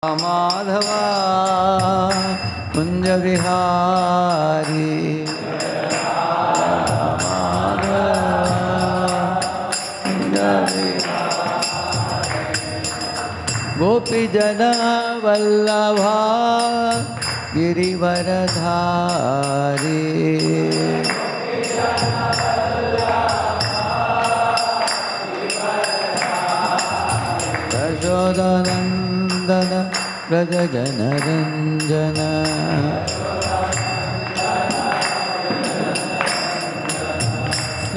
माधवा कुंज विहारी माधवा कुंज विहारी गोपी जन वल्लभा गिरिवरधारी यशोदानंदन व्रज जनरंजन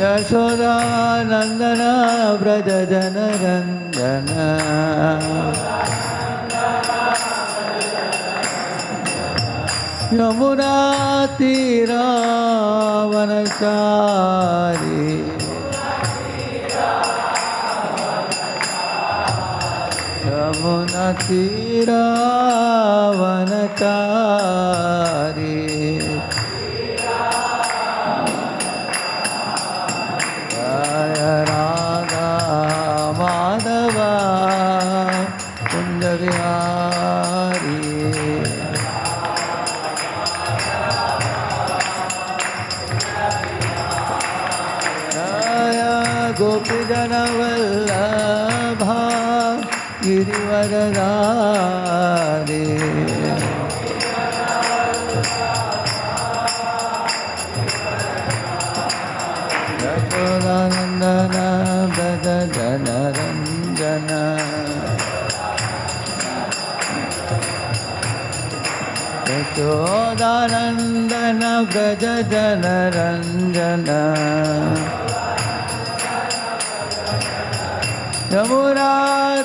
यशोदानंदन व्रज जनरंजन यमुना तीरावनचारी यमुना तीरावनचारी जय राधा माधवा कुंज विहारी जय गोपी जन वल्लभा गिरिवरधारी यशोदानंदन व्रज जनरंजन यशोदानंदन व्रज जनरंजन यमुना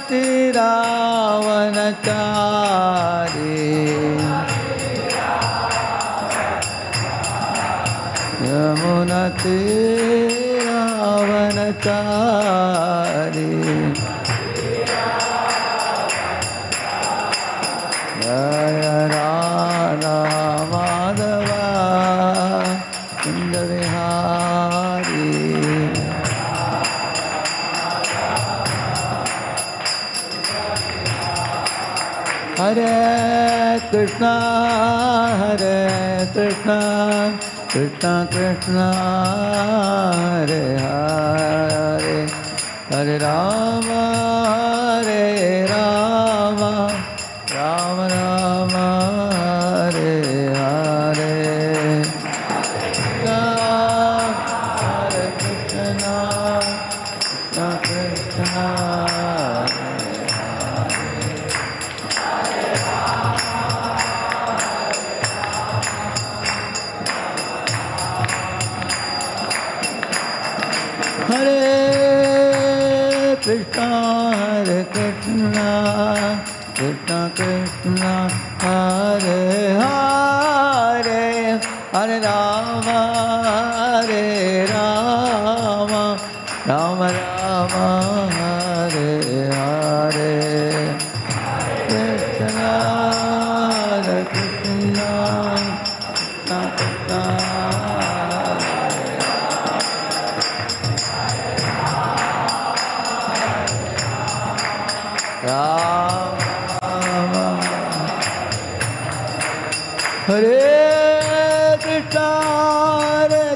तीरावनचारी यमुना तीरावनचारी जय राधा माधवा कुंज विहारी हरे कृष्णा कृष्णा कृष्णा हरे हरे हरे राम राम राम हरे हरे हरे कृष्णा कृष्णा हरे कृष्णा कृष्णा कृष्णा हरे हरे हरे राम राम राम हरे हरे कृष्णा कृष्णा कृष्णा हरे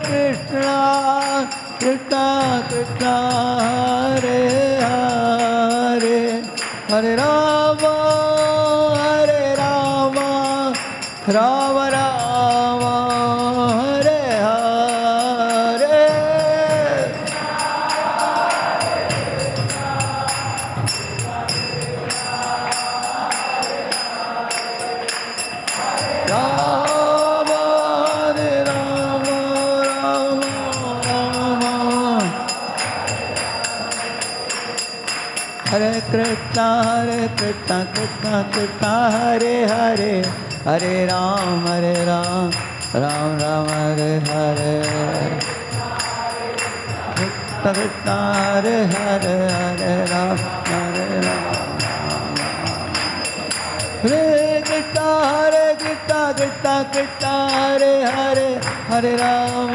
कृष्णा कृष्णा कृष्णा हरे हरे हरे राम राम राम हरे हरे हरे कृष्णा कृष्णा कृष्णा हरे हरे हरे राम राम राम हरे हरे कृष्णा कृष्णा हरे हरे हरे राम हरे Krishna Krishna Krishna Hare Hare Hare Ram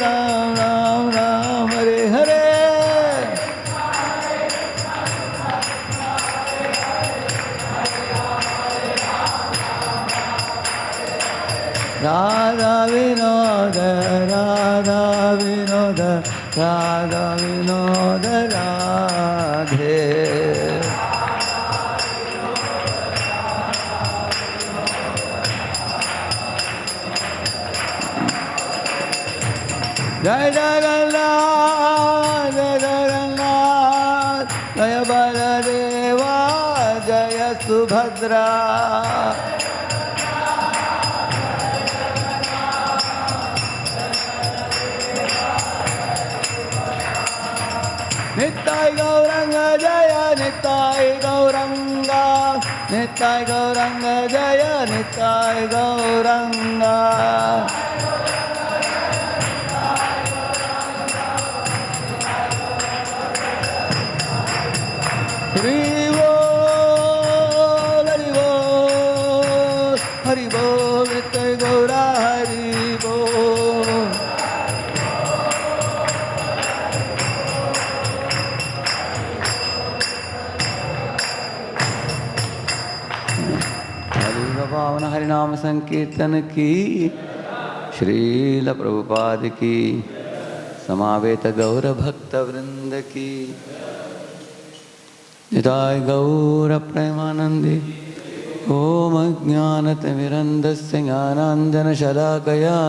Ram Ram Hare Hare Radha Vinoda, Radha Vinoda, Radha Vinoda Radhe. Jai Jagannath, Jai Jagannath, Jaya Baladeva, Jaya Subhadra. Nittai Gauranga Jaya, Nittai Gauranga, Nittai Gauranga Jaya, Nittai Gauranga. Hari Bol, Hari Bol, Hari Bol, Nittai Gaura Hari Bol. पावन हरिनाम संकीर्तन की, श्रील प्रभुपाद की, समावेत गौर भक्त वृंद की, निताय गौर प्रेमानंदे। ओम अज्ञानतिमिरन्धस्य ज्ञानाञ्जन शलाकया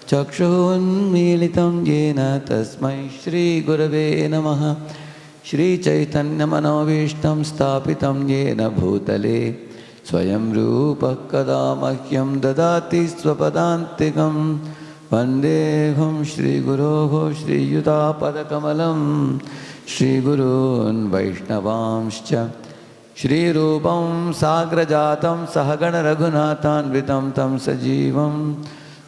चक्षुरुन्मीलितं येन तस्मै श्री गुरवे नमः। श्री चैतन्य मनोभीष्टं स्थापितं येन भूतले स्वयं रूपः कदा मह्यं ददाति स्वपदान्तिकं। वन्देऽहं श्रीगुरोः श्रीयुतापदकमलं श्रीगुरून् वैष्णवांश्च। श्रीरूपं साग्रजातं सहगण रघुनाथान्वितं तं सजीवं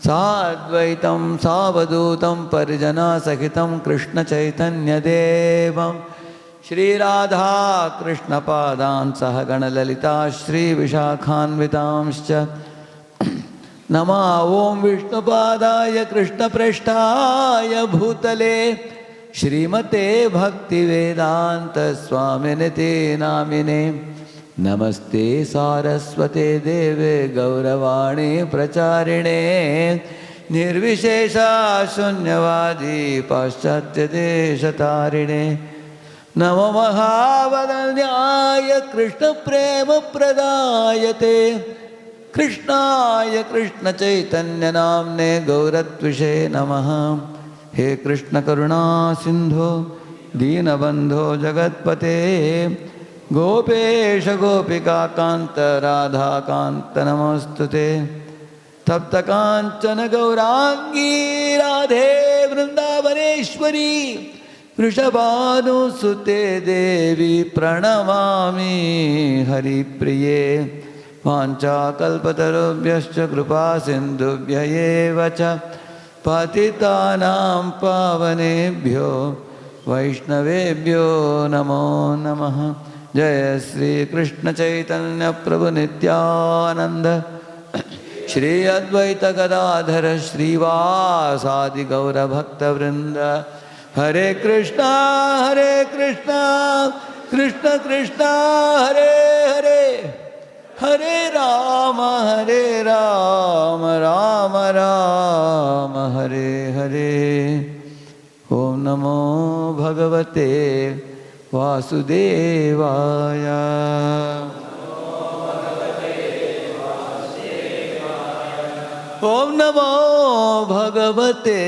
साद्वैतं सावधूतं परिजनसहितं कृष्णचैतन्यदेवं श्रीराधा कृष्णपादान् सहगण ललिता श्रीविशाखान्वितांश्च। नमः ॐ विष्णुपादाय कृष्णप्रेष्ठाय भूतले श्रीमते भक्तिवेदांत स्वामिनिते नामिने। नमस्ते सारस्वते देवे गौरवाणी प्रचारिणे निर्विशेषा शून्यवादी पाश्चात्यदेशतारिणे। नमो महावदन्याय कृष्णप्रेमप्रदायते कृष्णाय कृष्णचैतन्यनाम्ने गौरत्विषे नमः। हे कृष्ण करुणा सिंधो दीनबंधो जगत्पते गोपेश गोपिका कांत राधा कांत नमोस्तुते। तप्त कांचन गौरांगी राधे वृंदावनेश्वरी वृषभानुसुते देवी प्रणमामि हरिप्रिये। वाञ्छाकल्पतरुभ्यश्च कृपा सिन्धुभ्य एव च पतितानां पावनेभ्यो वैष्णवेभ्यो नमो नमः। जय श्री कृष्ण चैतन्य प्रभु नित्यानंद श्री अद्वैत गदाधर श्रीवासादि गौर भक्त वृंद। हरे कृष्णा कृष्ण कृष्णा हरे हरे हरे राम राम राम हरे हरे। ओम नमो भगवते वासुदेवाय। ओम नमो भगवते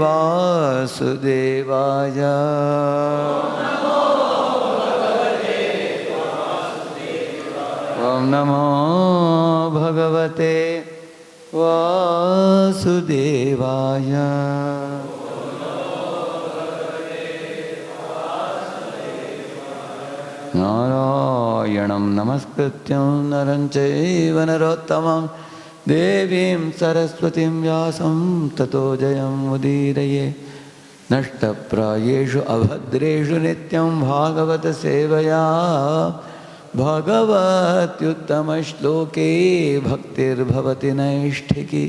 वासुदेवाय। ओम नमो भगवते वासुदेवाय। नारायणं नमस्कृत्यं नरं चैव नरोत्तमं देवीं सरस्वतीं व्यासं ततो जयमुदीरये। नष्टप्रायेषु अभद्रेषु नित्यं भागवत सेवया भगवत्युत्तमश्लोके भक्तिर्भवति नैष्ठिकी।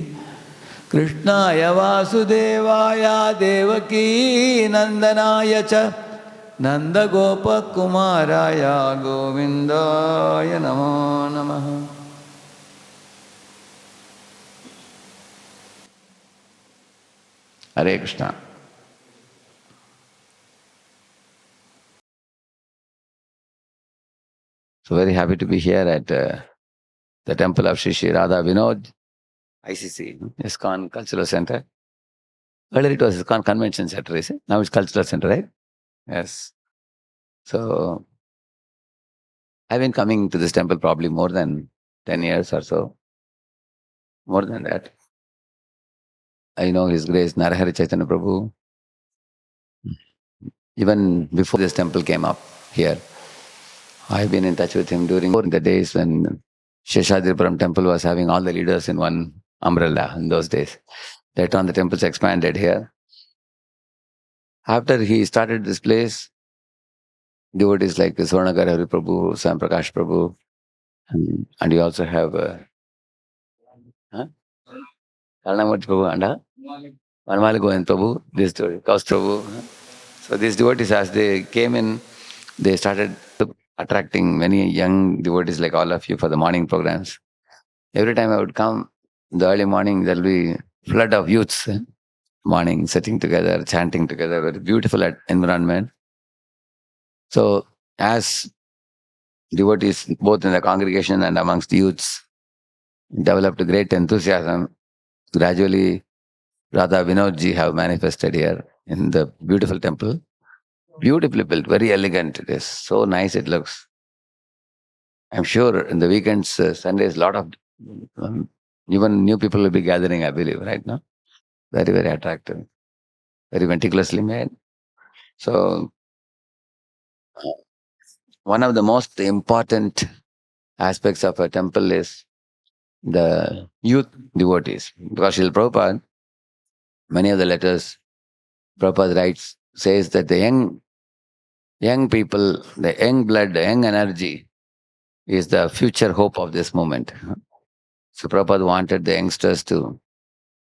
कृष्णाय वासुदेवाय देवकी नंदनाय च नंदगोपकुमाराय गोविन्दाय नमो नमः। Hare Krishna. So very happy to be here at the temple of Shri Radha Vinod, ICC, ISKCON Cultural Center. Earlier it was ISKCON Convention Center, is it? Now it's Cultural Center, right? Yes. So I've been coming to this temple probably more than 10 years or so. More than that. I know His Grace Narahari Chaitanya Prabhu. Even before this temple came up here, I've been in touch with him during the days when Sheshadripuram temple was having all the leaders in one umbrella in those days. Later on, the temples expanded here. After he started this place, devotees like Swarnagar Hari Prabhu, Sam Prakash Prabhu, and you also have Kalanamurti Prabhu and Vanmali Govind Prabhu, this Kaus Prabhu. So these devotees, as they came in, they started attracting many young devotees like all of you for the morning programs. Every time I would come in the early morning, there'll be flood of youths, morning, sitting together, chanting together, very beautiful environment. So as devotees, both in the congregation and amongst the youths, developed a great enthusiasm, gradually Radha Vinodji have manifested here in the beautiful temple. Beautifully built, very elegant it is. So nice it looks. I'm sure in the weekends, Sundays, a lot of even new people will be gathering, I believe, right now. Very, very attractive. Very meticulously made. So one of the most important aspects of a temple is the youth devotees. Because Srila Prabhupada, many of the letters Prabhupada writes, says that the young people, the young blood, the young energy is the future hope of this moment. So Prabhupada wanted the youngsters to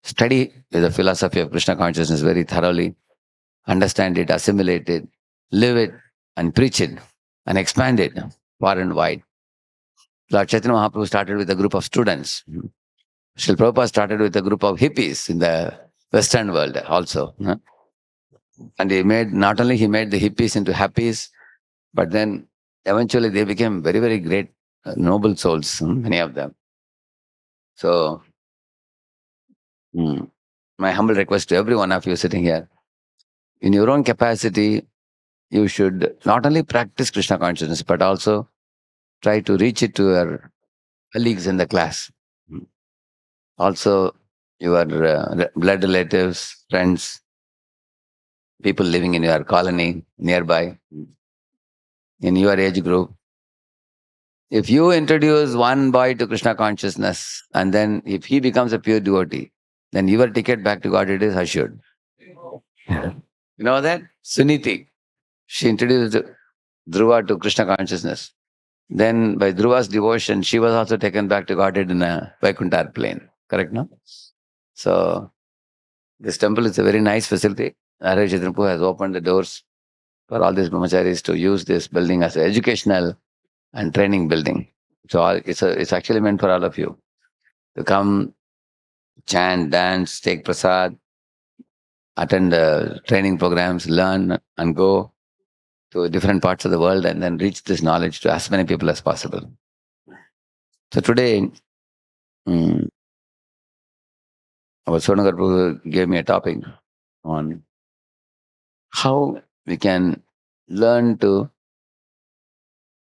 study the philosophy of Krishna consciousness very thoroughly, understand it, assimilate it, live it, and preach it, and expand it far and wide. Lord Chaitanya Mahaprabhu started with a group of students. Srila Prabhupada started with a group of hippies in the Western world also. And not only he made the hippies into happies, but then eventually they became very, very great, noble souls, many of them. So, my humble request to every one of you sitting here, in your own capacity, you should not only practice Krishna consciousness, but also try to reach it to your colleagues in the class. Also, your blood relatives, friends, people living in your colony, nearby, in your age group. If you introduce one boy to Krishna consciousness, and then if he becomes a pure devotee, then your ticket back to God it is assured. You know that? Suniti, she introduced Dhruva to Krishna consciousness. Then by Dhruva's devotion, she was also taken back to Godhead in a Vaikuntha plane. Correct, no? So, this temple is a very nice facility. Hare Krishna has opened the doors for all these brahmacharis to use this building as an educational and training building. So, it's actually meant for all of you to come, chant, dance, take prasad, attend the training programs, learn and go to different parts of the world and then reach this knowledge to as many people as possible. So today, our Sonagar Prabhu gave me a topic on how we can learn to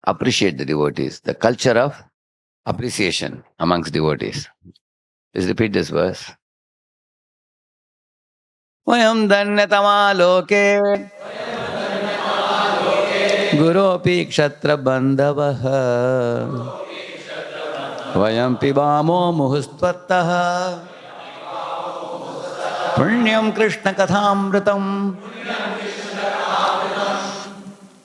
appreciate the devotees, the culture of appreciation amongst devotees. Please repeat this verse. Vayam dhanyatama loke guropi kshatra bandavaha vayam pibamo muhustvattaha punyam krishna kathamritam.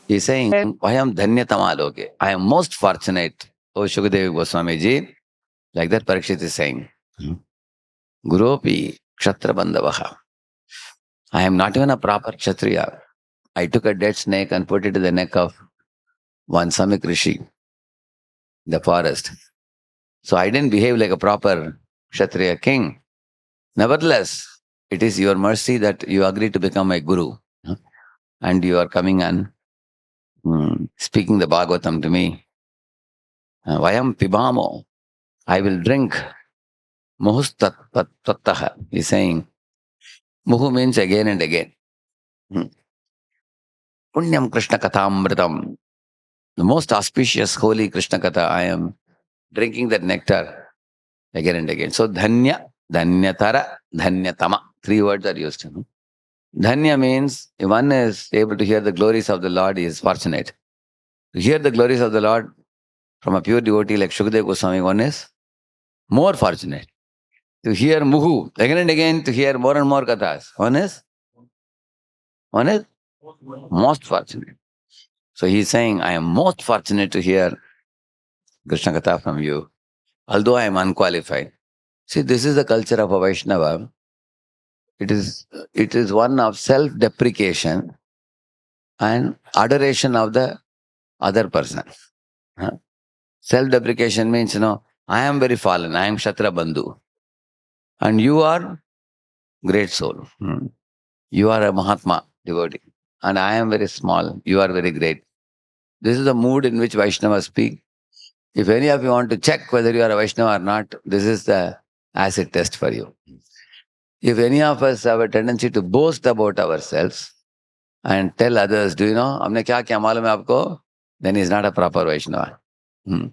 He's saying, Vayam dhanyatama loke. I am most fortunate, O Shukadev Goswami ji. Like that Parikshit is saying. Guropi kshatra bandavaha. I am not even a proper kshatriya. I took a dead snake and put it in the neck of one Samik Rishi in the forest. So I didn't behave like a proper kshatriya king. Nevertheless, it is your mercy that you agree to become my guru. And you are coming and speaking the Bhagavatam to me. Vayam pibamo. I will drink. Muhus He's saying, Muhu means again and again. Hmm. Punyam Krishna Kathamritam. The most auspicious, holy Krishna Katha, I am drinking that nectar again and again. So, Dhanya, Dhanyatara, Dhanyatama. 3 words are used. Dhanya means if one is able to hear the glories of the Lord, he is fortunate. To hear the glories of the Lord from a pure devotee like Shukadeva Goswami, one is more fortunate. To hear Muhu, again and again, to hear more and more kathas, one is most fortunate. So he's saying, I am most fortunate to hear Krishna Katha from you, although I am unqualified. See, this is the culture of a Vaishnava. It is one of self-deprecation and adoration of the other person. Huh? Self-deprecation means, I am very fallen, I am Kshatriya Bandhu. And you are great soul. You are a Mahatma devotee. And I am very small, you are very great. This is the mood in which Vaishnavas speak. If any of you want to check whether you are a Vaishnava or not, this is the acid test for you. If any of us have a tendency to boast about ourselves and tell others, do you know, humne kya kya malum hai aapko? Then he is not a proper Vaishnava. He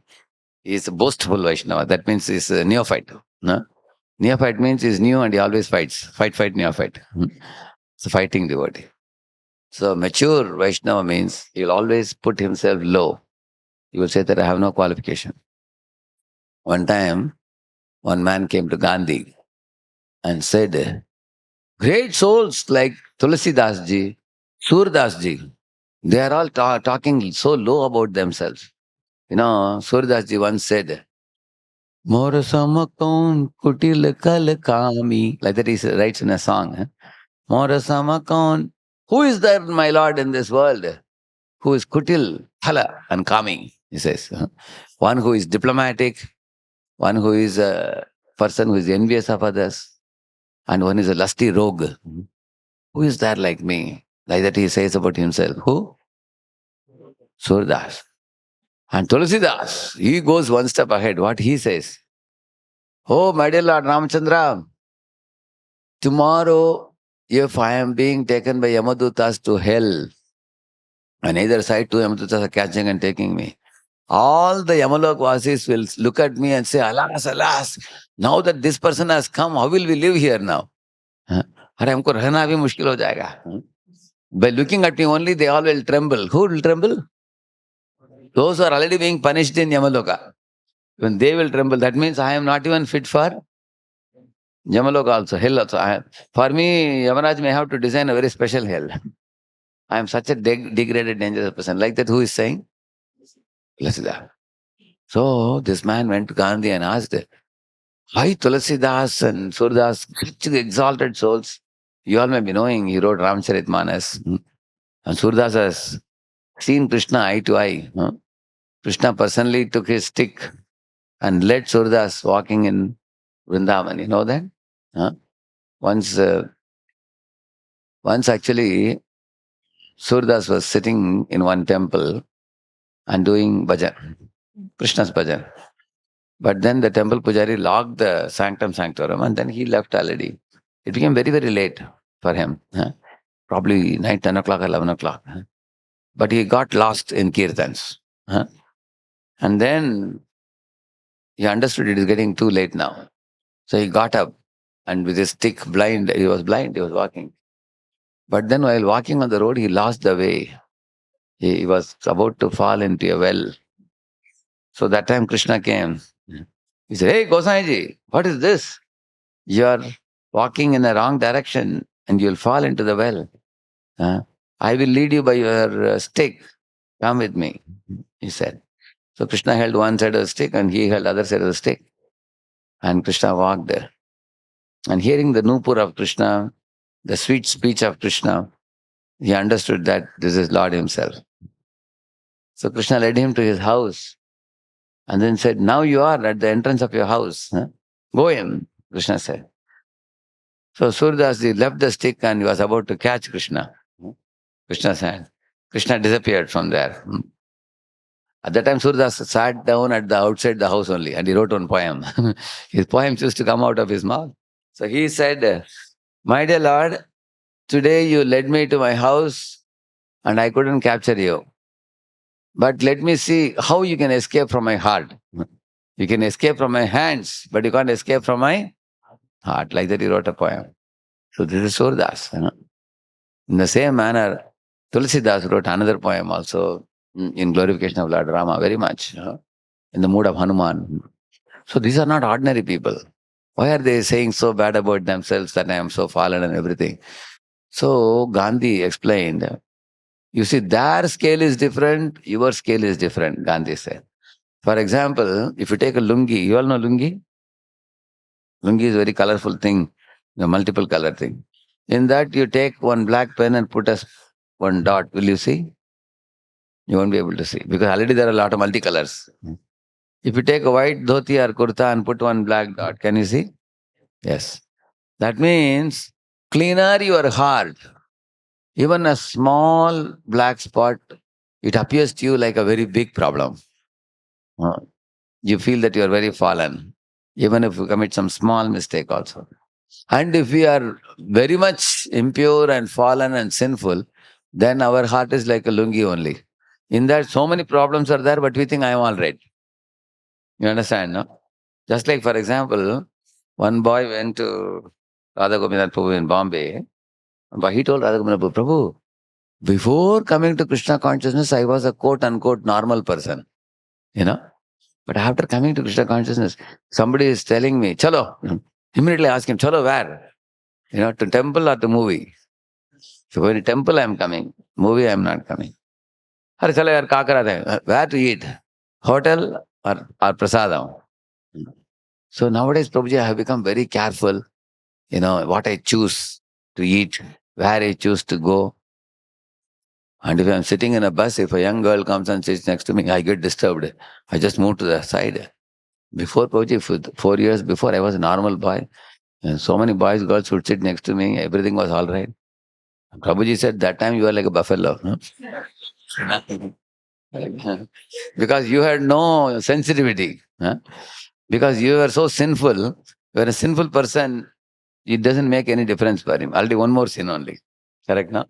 is a boastful Vaishnava. That means he is a neophyte. No? Neophyte means he is new and he always fights. Fight, neophyte. It's a fighting devotee. So mature Vaishnava means he will always put himself low. He will say that I have no qualification. One time, one man came to Gandhi and said, great souls like Tulsi Das ji, Surdas ji, they are all talking so low about themselves. Surdas ji once said, Mor samakaun kutil kal kami. Like that he writes in a song. Mor samakaun. Who is there, my Lord, in this world? Who is kutil, kala, and kami, he says. One who is diplomatic, one who is a person who is envious of others, and one is a lusty rogue. Who is there like me? Like that he says about himself. Who? Surdas. And Tulsidas, he goes one step ahead. What he says? Oh, my dear Lord Ramchandra, tomorrow, if I am being taken by Yamadutas to hell, on either side two Yamadutas are catching and taking me, all the Yamalok Vasis will look at me and say, alas, alas, now that this person has come, how will we live here now? अरे हमको रहना भी मुश्किल हो जाएगा. By looking at me only, they all will tremble. Who will tremble? Those who are already being punished in Yamaloka. When they will tremble, that means I am not even fit for Yamaloka also, hell also. For me, Yamaraj may have to design a very special hell. I am such a degraded, dangerous person. Like that, who is saying? Tulsidas. So, this man went to Gandhi and asked, why Tulsidas and Surdas, such exalted souls? You all may be knowing, he wrote Ramcharitmanas. And Surdas has seen Krishna eye to eye. Krishna personally took his stick and led Surdas walking in Vrindavan. You know that? Once actually, Surdas was sitting in one temple and doing bhajan, Krishna's bhajan. But then the temple pujari locked the sanctum sanctorum and then he left already. It became very, very late for him. Probably night 10 o'clock, 11 o'clock. But he got lost in kirtans. And then he understood it is getting too late now. So he got up and with his stick, he was walking. But then while walking on the road, he lost the way. He was about to fall into a well. So that time Krishna came. He said, hey, Gosaiji, what is this? You are walking in the wrong direction and you'll fall into the well. I will lead you by your stick. Come with me, he said. So Krishna held one side of the stick and he held the other side of the stick. And Krishna walked there. And hearing the nupur of Krishna, the sweet speech of Krishna, he understood that this is Lord himself. So Krishna led him to his house and then said, now you are at the entrance of your house. Go in, Krishna said. So Surdas he left the stick and he was about to catch Krishna. Krishna's hand. Krishna disappeared from there. At that time, Surdas sat down at the outside the house only and he wrote one poem. His poems used to come out of his mouth. So he said, "My dear Lord, today you led me to my house and I couldn't capture you. But let me see how you can escape from my heart. You can escape from my hands, but you can't escape from my heart." Like that, he wrote a poem. So this is Surdas. In the same manner, Tulsidas wrote another poem also in glorification of Lord Rama, very much in the mood of Hanuman. So these are not ordinary people. Why are they saying so bad about themselves that I am so fallen and everything? So Gandhi explained, you see, their scale is different, your scale is different, Gandhi said. For example, if you take a lungi, you all know lungi? Lungi is a very colorful thing, a multiple color thing. In that, you take one black pen and put one dot. Will you see? You won't be able to see because already there are a lot of multicolors. If you take a white dhoti or kurta and put one black dot, can you see? Yes. That means cleaner your heart. Even a small black spot, it appears to you like a very big problem. Uh, You feel that you are very fallen, even if you commit some small mistake also. And if we are very much impure and fallen and sinful, then our heart is like a lungi only. In that, so many problems are there, but we think I am all right. You understand, no? Just like, for example, one boy went to Radha Gopinath Prabhu in Bombay, but he told Radha Gopinath Prabhu, Prabhu, before coming to Krishna consciousness, I was a quote unquote normal person, you know. But after coming to Krishna consciousness, somebody is telling me, Chalo. Immediately ask him, Chalo, where? To temple or to movie? So going to temple, I am coming. Movie, I am not coming. Hare chalo yaar, ka kar rahe hain? Where to eat? Hotel or prasadam? So nowadays, Prabhuji, I have become very careful, what I choose to eat, where I choose to go. And if I'm sitting in a bus, if a young girl comes and sits next to me, I get disturbed. I just move to the side. Before Prabhuji, 4 years before, I was a normal boy. And so many boys, girls would sit next to me. Everything was all right. Prabhuji said, that time you were like a buffalo. Because you had no sensitivity. Because you were so sinful. You were a sinful person. It doesn't make any difference for him. Already one more sin only. Correct, no?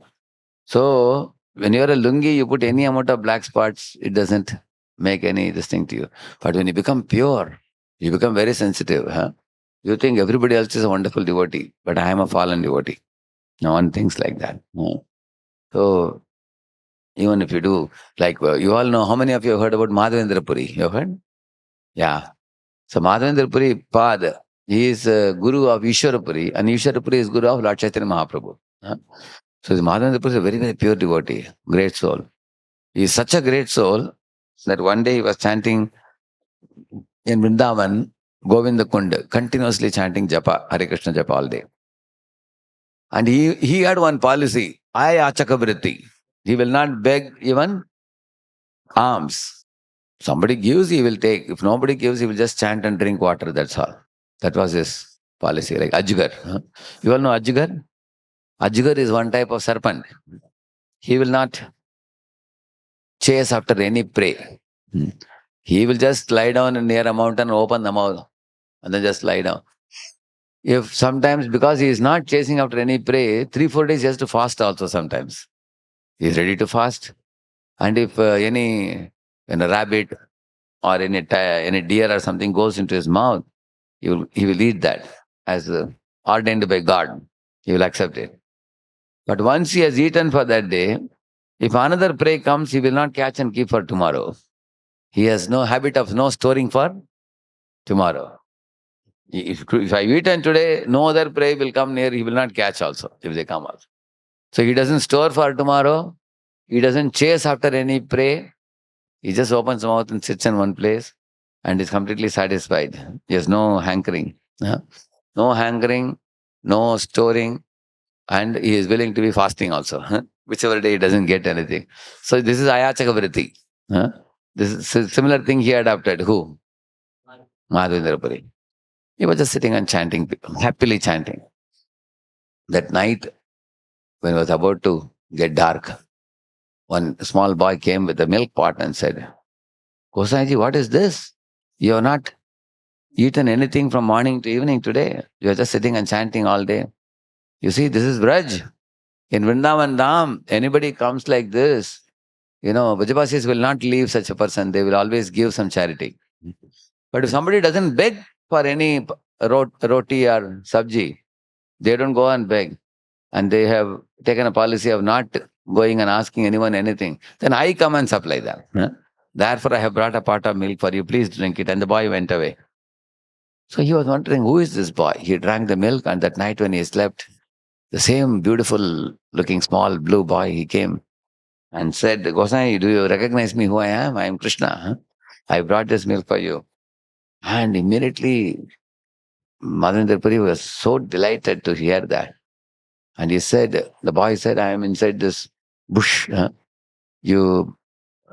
So, when you're a lungi, you put any amount of black spots, it doesn't make any this thing to you. But when you become pure, you become very sensitive. You think everybody else is a wonderful devotee, but I am a fallen devotee. No one thinks like that. So, even if you do, like you all know, how many of you have heard about Madhavendra Puri? You have heard? Yeah. So, Madhavendra Puri Pad, he is Guru of Ishwarapuri, and Ishwarapuri is Guru of Lord Chaitanya Mahaprabhu. So, Madhavendra Puri is a very, very pure devotee, great soul. He is such a great soul that one day he was chanting in Vrindavan, Govinda Kund, continuously chanting Japa, Hare Krishna Japa all day. And he had one policy, I achakavritti. He will not beg even alms. Somebody gives, he will take. If nobody gives, he will just chant and drink water, that's all. That was his policy, like Ajgar. You all know Ajgar? Ajgar is one type of serpent. He will not chase after any prey. He will just lie down near a mountain, open the mouth, and then just lie down. If sometimes, because he is not chasing after any prey, 3-4 days he has to fast also sometimes. He is ready to fast. And if any rabbit or any deer or something goes into his mouth, he will eat that as ordained by God. He will accept it. But once he has eaten for that day, if another prey comes, he will not catch and keep for tomorrow. He has no habit of no storing for tomorrow. If I've eaten today, no other prey will come near, he will not catch also, if they come also. So he doesn't store for tomorrow. He doesn't chase after any prey. He just opens his mouth and sits in one place and is completely satisfied. He has no hankering. No hankering, no storing, and he is willing to be fasting also. Whichever day he doesn't get anything. So this is Ayachakavriti. This is a similar thing he adopted. Who? Madhavendra Puri. He was just sitting and chanting, happily chanting. That night, when it was about to get dark, one small boy came with a milk pot and said, Gosaiji, what is this? You have not eaten anything from morning to evening today. You are just sitting and chanting all day. You see, this is Vraj. In Vrindavan Dham, anybody comes like this, Vajabasis will not leave such a person. They will always give some charity. But if somebody doesn't beg for any roti or sabji, they don't go and beg. And they have taken a policy of not going and asking anyone anything. Then I come and supply them. Huh? Therefore, I have brought a pot of milk for you. Please drink it. And the boy went away. So he was wondering, who is this boy? He drank the milk, and that night when he slept, the same beautiful looking small blue boy, he came and said, Gosai, do you recognize me who I am? I am Krishna. Huh? I brought this milk for you. And immediately, Madhavendra Puri was so delighted to hear that. And he said, the boy said, I am inside this bush. Huh? You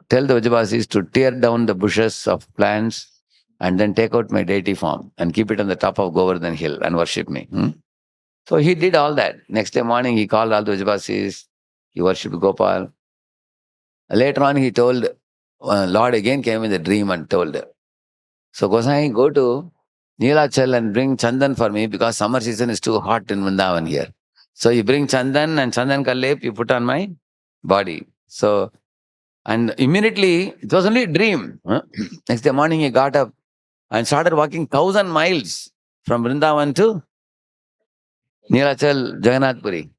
tell the Vajabasis to tear down the bushes of plants and then take out my deity form and keep it on the top of Govardhan hill and worship me. So he did all that. Next day morning, he called all the Vajabasis. He worshipped Gopal. Later on, he told, Lord again came in the dream and told, so Gosai, go to Neelachal and bring Chandan for me because summer season is too hot in Vrindavan here. So you bring Chandan and Chandan Kalep, you put on my body. So, and immediately, it was only a dream. Next day morning, he got up and started walking 1,000 miles from Vrindavan to Neelachal, Jagannath Puri.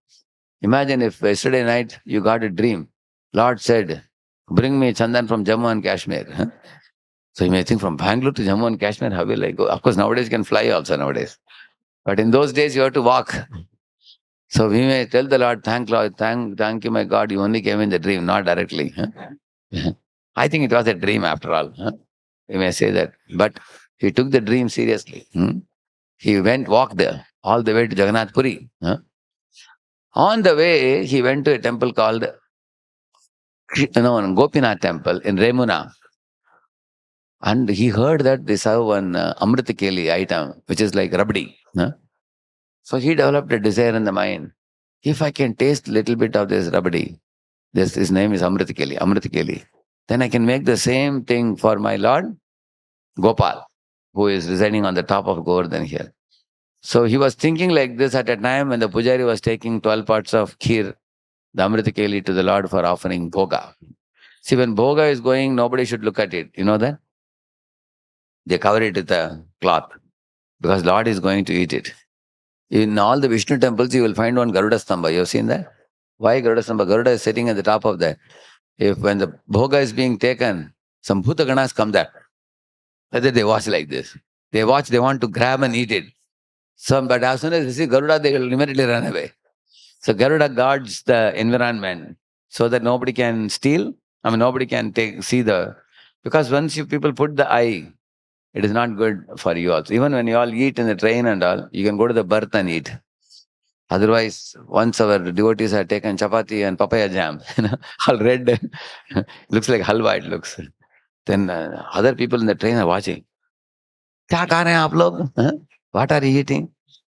Imagine if yesterday night you got a dream. Lord said, bring me Chandan from Jammu and Kashmir. So you may think from Bangalore to Jammu and Kashmir, how will I go? Of course, nowadays you can fly also nowadays. But in those days, you have to walk. So we may tell the Lord, thank you, my God, you only came in the dream, not directly. I think it was a dream after all. We may say that. But he took the dream seriously. He walked there, all the way to Jagannath Puri. On the way, he went to a temple called Gopinath temple in Remuna. And he heard that they have one Amritakeli item, which is like rabdi. So he developed a desire in the mind. If I can taste little bit of this rabdi, his name is Amritakeli, then I can make the same thing for my Lord Gopal, who is residing on the top of Govardhan here. So he was thinking like this at a time when the pujari was taking 12 parts of kheer, the Amritakeli, to the Lord for offering bhoga. See, when bhoga is going, nobody should look at it. You know that? They cover it with a cloth because Lord is going to eat it. In all the Vishnu temples, you will find one Garuda Stamba. You have seen that? Why Garuda Stamba? Garuda is sitting at the top of that. When the bhoga is being taken, some Bhuta Ganas come there. Whether they watch like this. They watch, they want to grab and eat it. But as soon as they see Garuda, they will immediately run away. So Garuda guards the environment so that nobody can steal. Nobody can see the... Because once people put the eye, it is not good for you also. Even when you all eat in the train and all, you can go to the berth and eat. Otherwise, once our devotees have taken chapati and papaya jam, all red, looks like halwa it looks. Then other people in the train are watching. Kya kha rahe hain aap log? What are you eating?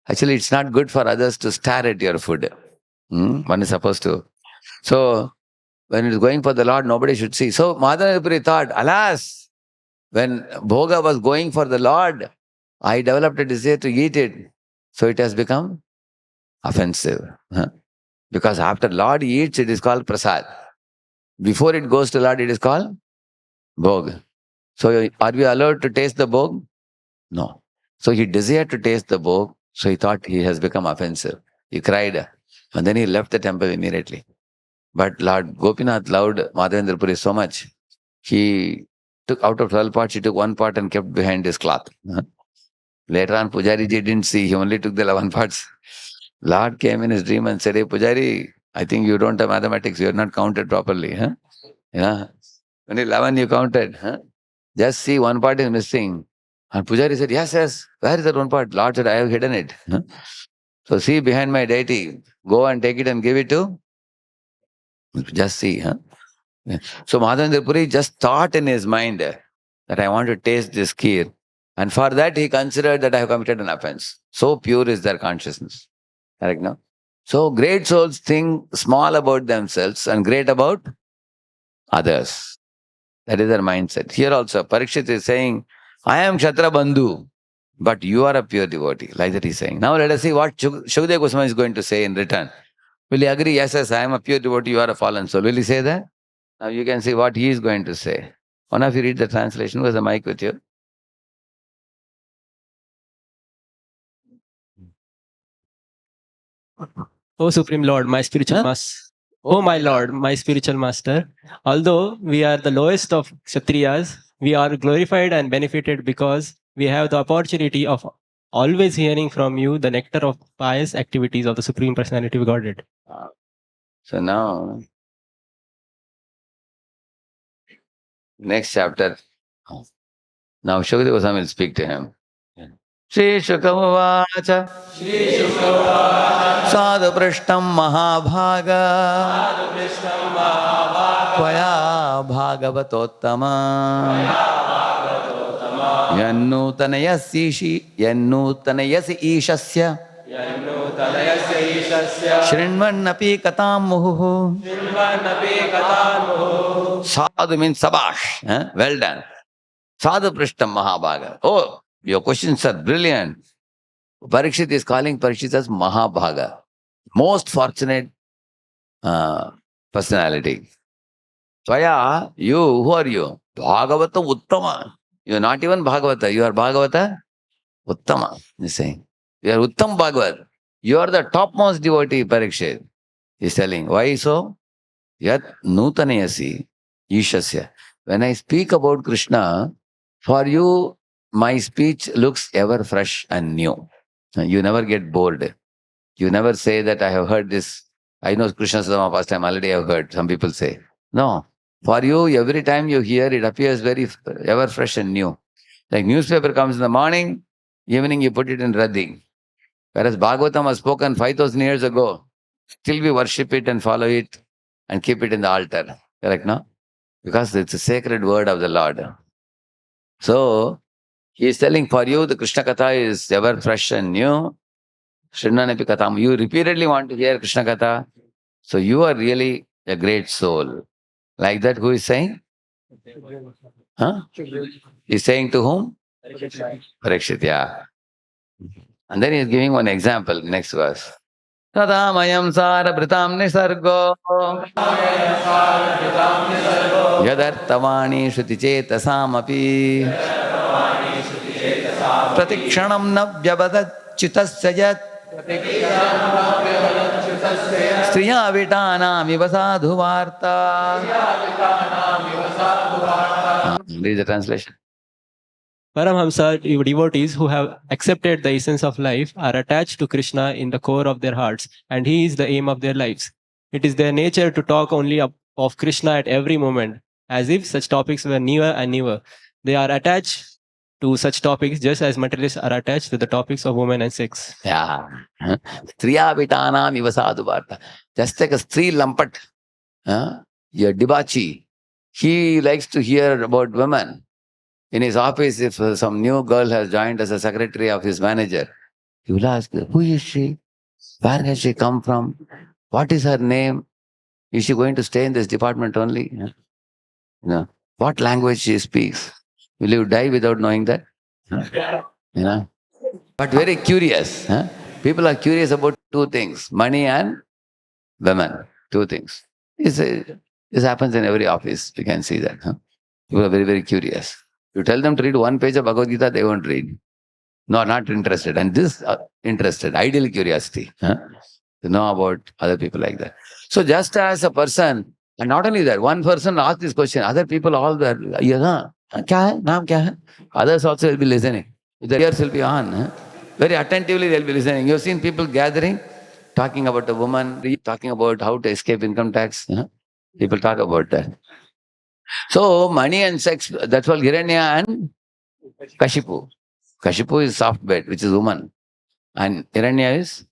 Actually, it's not good for others to stare at your food. One is supposed to. So, when it is going for the Lord, nobody should see. So, Madhavendra thought, alas, when bhoga was going for the Lord, I developed a desire to eat it. So, it has become offensive. Because after Lord eats, it is called prasad. Before it goes to Lord, it is called bhog. So, are we allowed to taste the bhog? No. So, he desired to taste the bhog. So, he thought he has become offensive. He cried. And then he left the temple immediately. But Lord Gopinath loved Madhavendra Puri so much. He took out of 12 parts, he took one part and kept behind his cloth. Later on, Pujari ji didn't see. He only took the 11 parts. Lord came in his dream and said, hey, Pujari, I think you don't have mathematics. You are not counted properly. Yeah. Only 11 you counted. Just see, one part is missing. And Pujari said, yes. Where is that one part? Lord said, I have hidden it. So see behind my deity. Go and take it and give it to. Just see. Yeah. So Madhavendra Puri just thought in his mind that I want to taste this kheer. And for that he considered that I have committed an offense. So pure is their consciousness. Correct, no? So great souls think small about themselves and great about others. That is their mindset. Here also, Parikshit is saying, I am Kshatriya Bandhu, but you are a pure devotee. Like that he's saying. Now let us see what Shukadeva Goswami is going to say in return. Will he agree? Yes, yes, I am a pure devotee, you are a fallen soul. Will he say that? Now you can see what he is going to say. One of you read the translation. Who has the mic with you? O Supreme Lord, my spiritual master. O my Lord, my spiritual master, although we are the lowest of Kshatriyas, we are glorified and benefited because we have the opportunity of always hearing from you the nectar of pious activities of the Supreme Personality of Godhead. So now, next chapter. Now Shukadeva Goswami will speak to him. Shri Shukavacha Sadhu Prishtam Mahabhaga Tvaya Bhagavatottama Yannutanayasi Ishasya Shrinvannapi Katam Muhu. Sadhu means Sabash. Well done. Sadhu Prishtam Mahabhaga. Oh, your questions are brilliant. Parikshit is calling Parikshit as Mahabhaga. Most fortunate personality. Tvaya, you, who are you? Bhagavata Uttama. You are not even Bhagavata. You are Bhagavata Uttama. He's saying. You are Uttam Bhagavat. You are the topmost devotee, Parikshit. He's telling. Why so? Yat Nutanayasi Ishasya. When I speak about Krishna, for you, my speech looks ever fresh and new. You never get bored. You never say that I have heard this. I know Krishna Sadama past time already I have heard. Some people say. No. For you, every time you hear, it appears very ever fresh and new. Like newspaper comes in the morning, evening you put it in Radhi. Whereas Bhagavatam was spoken 5,000 years ago. Still we worship it and follow it and keep it in the altar. Correct, no? Because it's a sacred word of the Lord. So, he is telling for you the Krishna Katha is ever fresh and new. Shrinanapi Katham. You repeatedly want to hear Krishna Katha. So, you are really a great soul. Like that, who is saying? Huh? He's saying to whom? Parikshit, yeah. And then he is giving one example, next verse. Tadamayam sara britam nisargo yadartavani shruti chetasamapi pratikshanam navyabadat chitasya yat striya vitanam iva sadhu varta. Read the translation. Paramhamsa devotees who have accepted the essence of life are attached to Krishna in the core of their hearts, and he is the aim of their lives. It is their nature to talk only of Krishna at every moment, as if such topics were newer and newer. They are attached to such topics just as materialists are attached to the topics of women and sex. Yeah. Striya vitanam iva sadhu varta. Just like a Stri Lampat, your Dibachi, he likes to hear about women. In his office, if some new girl has joined as a secretary of his manager, he will ask, who is she? Where has she come from? What is her name? Is she going to stay in this department only? What language she speaks? Will you die without knowing that? But very curious. People are curious about two things, money and women. Two things. This happens in every office. You can see that. People are very, very curious. You tell them to read one page of Bhagavad Gita, they won't read. No, not interested. And this interested, ideal curiosity. To know about other people like that. So just as a person, and not only that, one person asked this question, other people all were, kya hai? Naam kya hai? Others also will be listening. Their ears will be on. Very attentively they'll be listening. You've seen people gathering, talking about a woman, talking about how to escape income tax. People talk about that. So money and sex, that's all Hiranya and Kashipu. Kashipu is soft bed, which is woman. And Hiranya is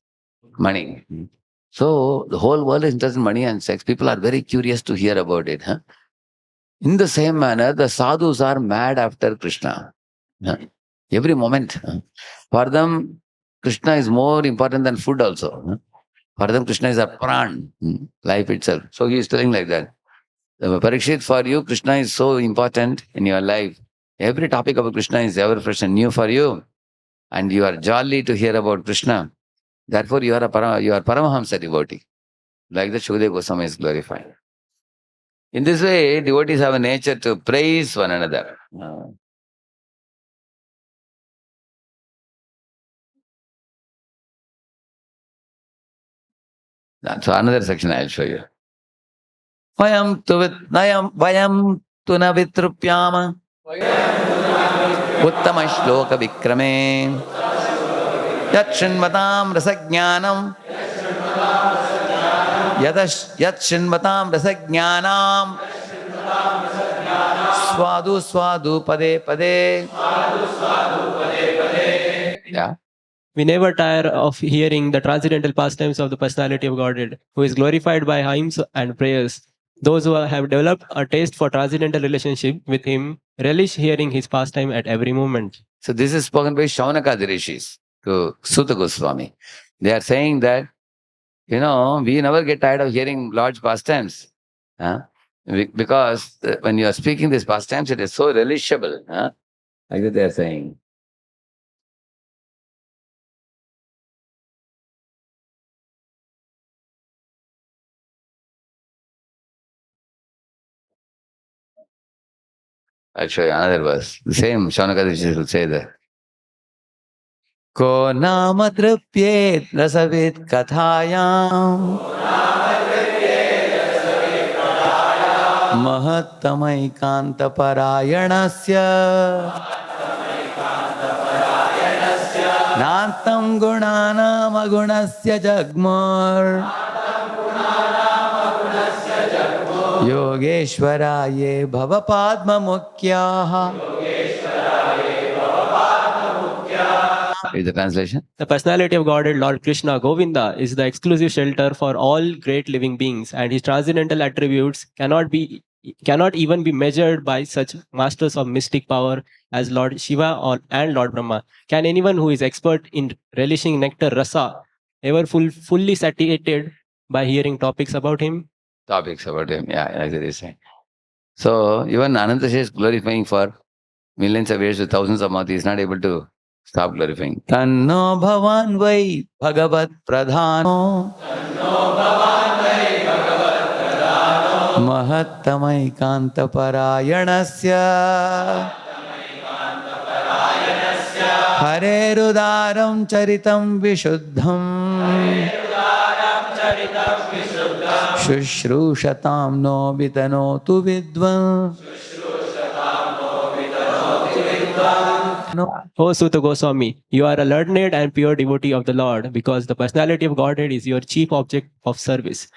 money. So the whole world is interested in money and sex. People are very curious to hear about it. In the same manner, the sadhus are mad after Krishna. Every moment. For them, Krishna is more important than food also. For them, Krishna is a pran, life itself. So he is telling like that. Parikshit, for you, Krishna is so important in your life. Every topic about Krishna is ever fresh and new for you. And you are jolly to hear about Krishna. Therefore, you are Paramahamsa devotee. Like that, Shukadeva Goswami is glorified. In this way, devotees have a nature to praise one another. So another section I'll show you. Vayam tu na vitrupyama uttama shloka vikrame yat shinmatam rasajnanam yat shinmatam rasajnanam swadu swadu pade pade. Yeah. We never tire of hearing the transcendental pastimes of the personality of Godhead, who is glorified by hymns and prayers. Those who have developed a taste for transcendental relationship with Him relish hearing His pastime at every moment. So this is spoken by Shaunaka Rishis to Sutta Goswami. They are saying that, we never get tired of hearing Lord's pastimes. Because when you are speaking these pastimes, it is so relishable. Like that they are saying. I'll show you another verse. The same Shaunaka Rishis will say that. Ko nama tripyet rasavit kathayam mahattamai parayanasya nantam gunanam agunasya jagmar Yogeshwaraye bhava padma mukhyaha. Is the translation? The personality of Godhead, Lord Krishna, Govinda, is the exclusive shelter for all great living beings, and his transcendental attributes cannot even be measured by such masters of mystic power as Lord Shiva and Lord Brahma. Can anyone who is expert in relishing nectar rasa ever fully satiated by hearing topics about him? Topics about him, yeah, like they say. So even Ananta is glorifying for millions of years with thousands of mouths. He is not able to stop glorifying. Tanno bhavan vai bhagavat pradhano mahattamai kanta parayanasya Hare rudaram charitam vishuddham Shushrushatam no vitanotu vidvan. O Sutta Goswami, you are a learned and pure devotee of the Lord, because the personality of Godhead is your chief object of service.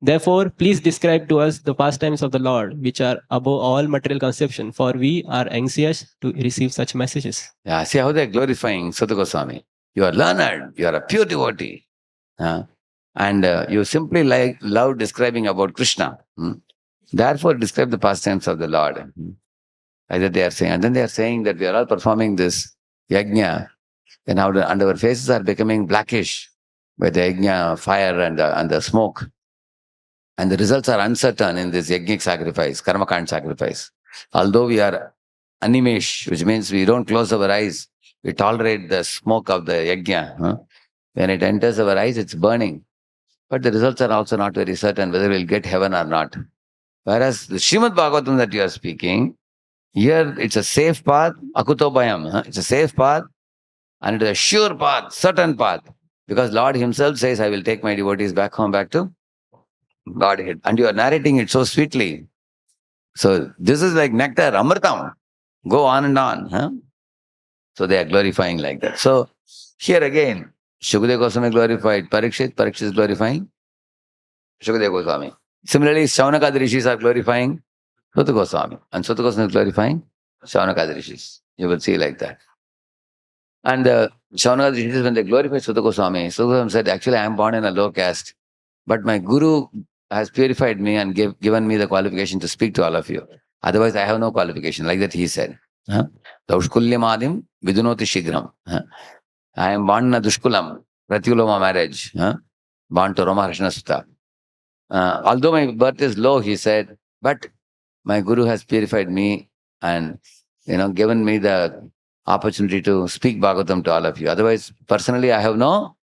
Therefore, please describe to us the pastimes of the Lord, which are above all material conception, for we are anxious to receive such messages. Yeah, see how they are glorifying Sutta Goswami. You are learned, you are a pure devotee. And you simply love describing about Krishna. Therefore, describe the pastimes of the Lord. Like that they are saying. And then they are saying that we are all performing this yajna, and our faces are becoming blackish by the yajna fire and the smoke. And the results are uncertain in this yajnic sacrifice, karmakand sacrifice. Although we are animesh, which means we don't close our eyes, we tolerate the smoke of the yajna. When it enters our eyes, it's burning. But the results are also not very certain whether we'll get heaven or not. Whereas the Srimad Bhagavatam that you are speaking, here it's a safe path, akutobhayam. It's a safe path and it is a sure path, certain path. Because Lord himself says, I will take my devotees back home, back to Godhead. And you are narrating it so sweetly. So this is like nectar, amritam. Go on and on. So they are glorifying like that. So here again, Shukadeva Goswami glorified Parikshit is glorifying Shukadeva Goswami. Similarly, Shaunaka Rishis are glorifying Sutta Goswami. And Sutta Goswami is glorifying Shaunaka Rishis. You will see like that. And Shaunaka Rishis, when they glorify Sutta Goswami, Sutta Goswami said, actually I am born in a low caste, but my Guru has purified me and given me the qualification to speak to all of you. Otherwise, I have no qualification. Like that he said. Daushkulyamadim vidunoti shigram. I am born in a dushkulam, pratyuloma marriage. born to Ramakrishna Sutta. Although my birth is low, he said, but my Guru has purified me and given me the opportunity to speak Bhagavatam to all of you. Otherwise, personally, I have no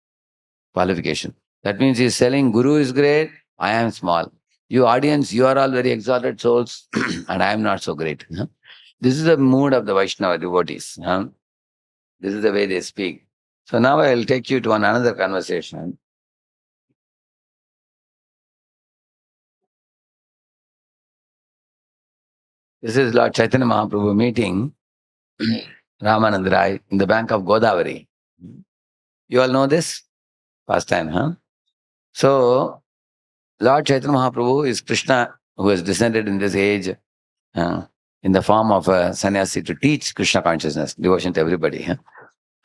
qualification. That means he's telling Guru is great, I am small. You audience, you are all very exalted souls, and I am not so great. This is the mood of the Vaishnava devotees. This is the way they speak. So now I will take you to another conversation. This is Lord Chaitanya Mahaprabhu meeting Ramanand Rai in the bank of Godavari. You all know this? First time, huh? So, Lord Chaitanya Mahaprabhu is Krishna who has descended in this age in the form of a sannyasi to teach Krishna consciousness, devotion to everybody. Huh?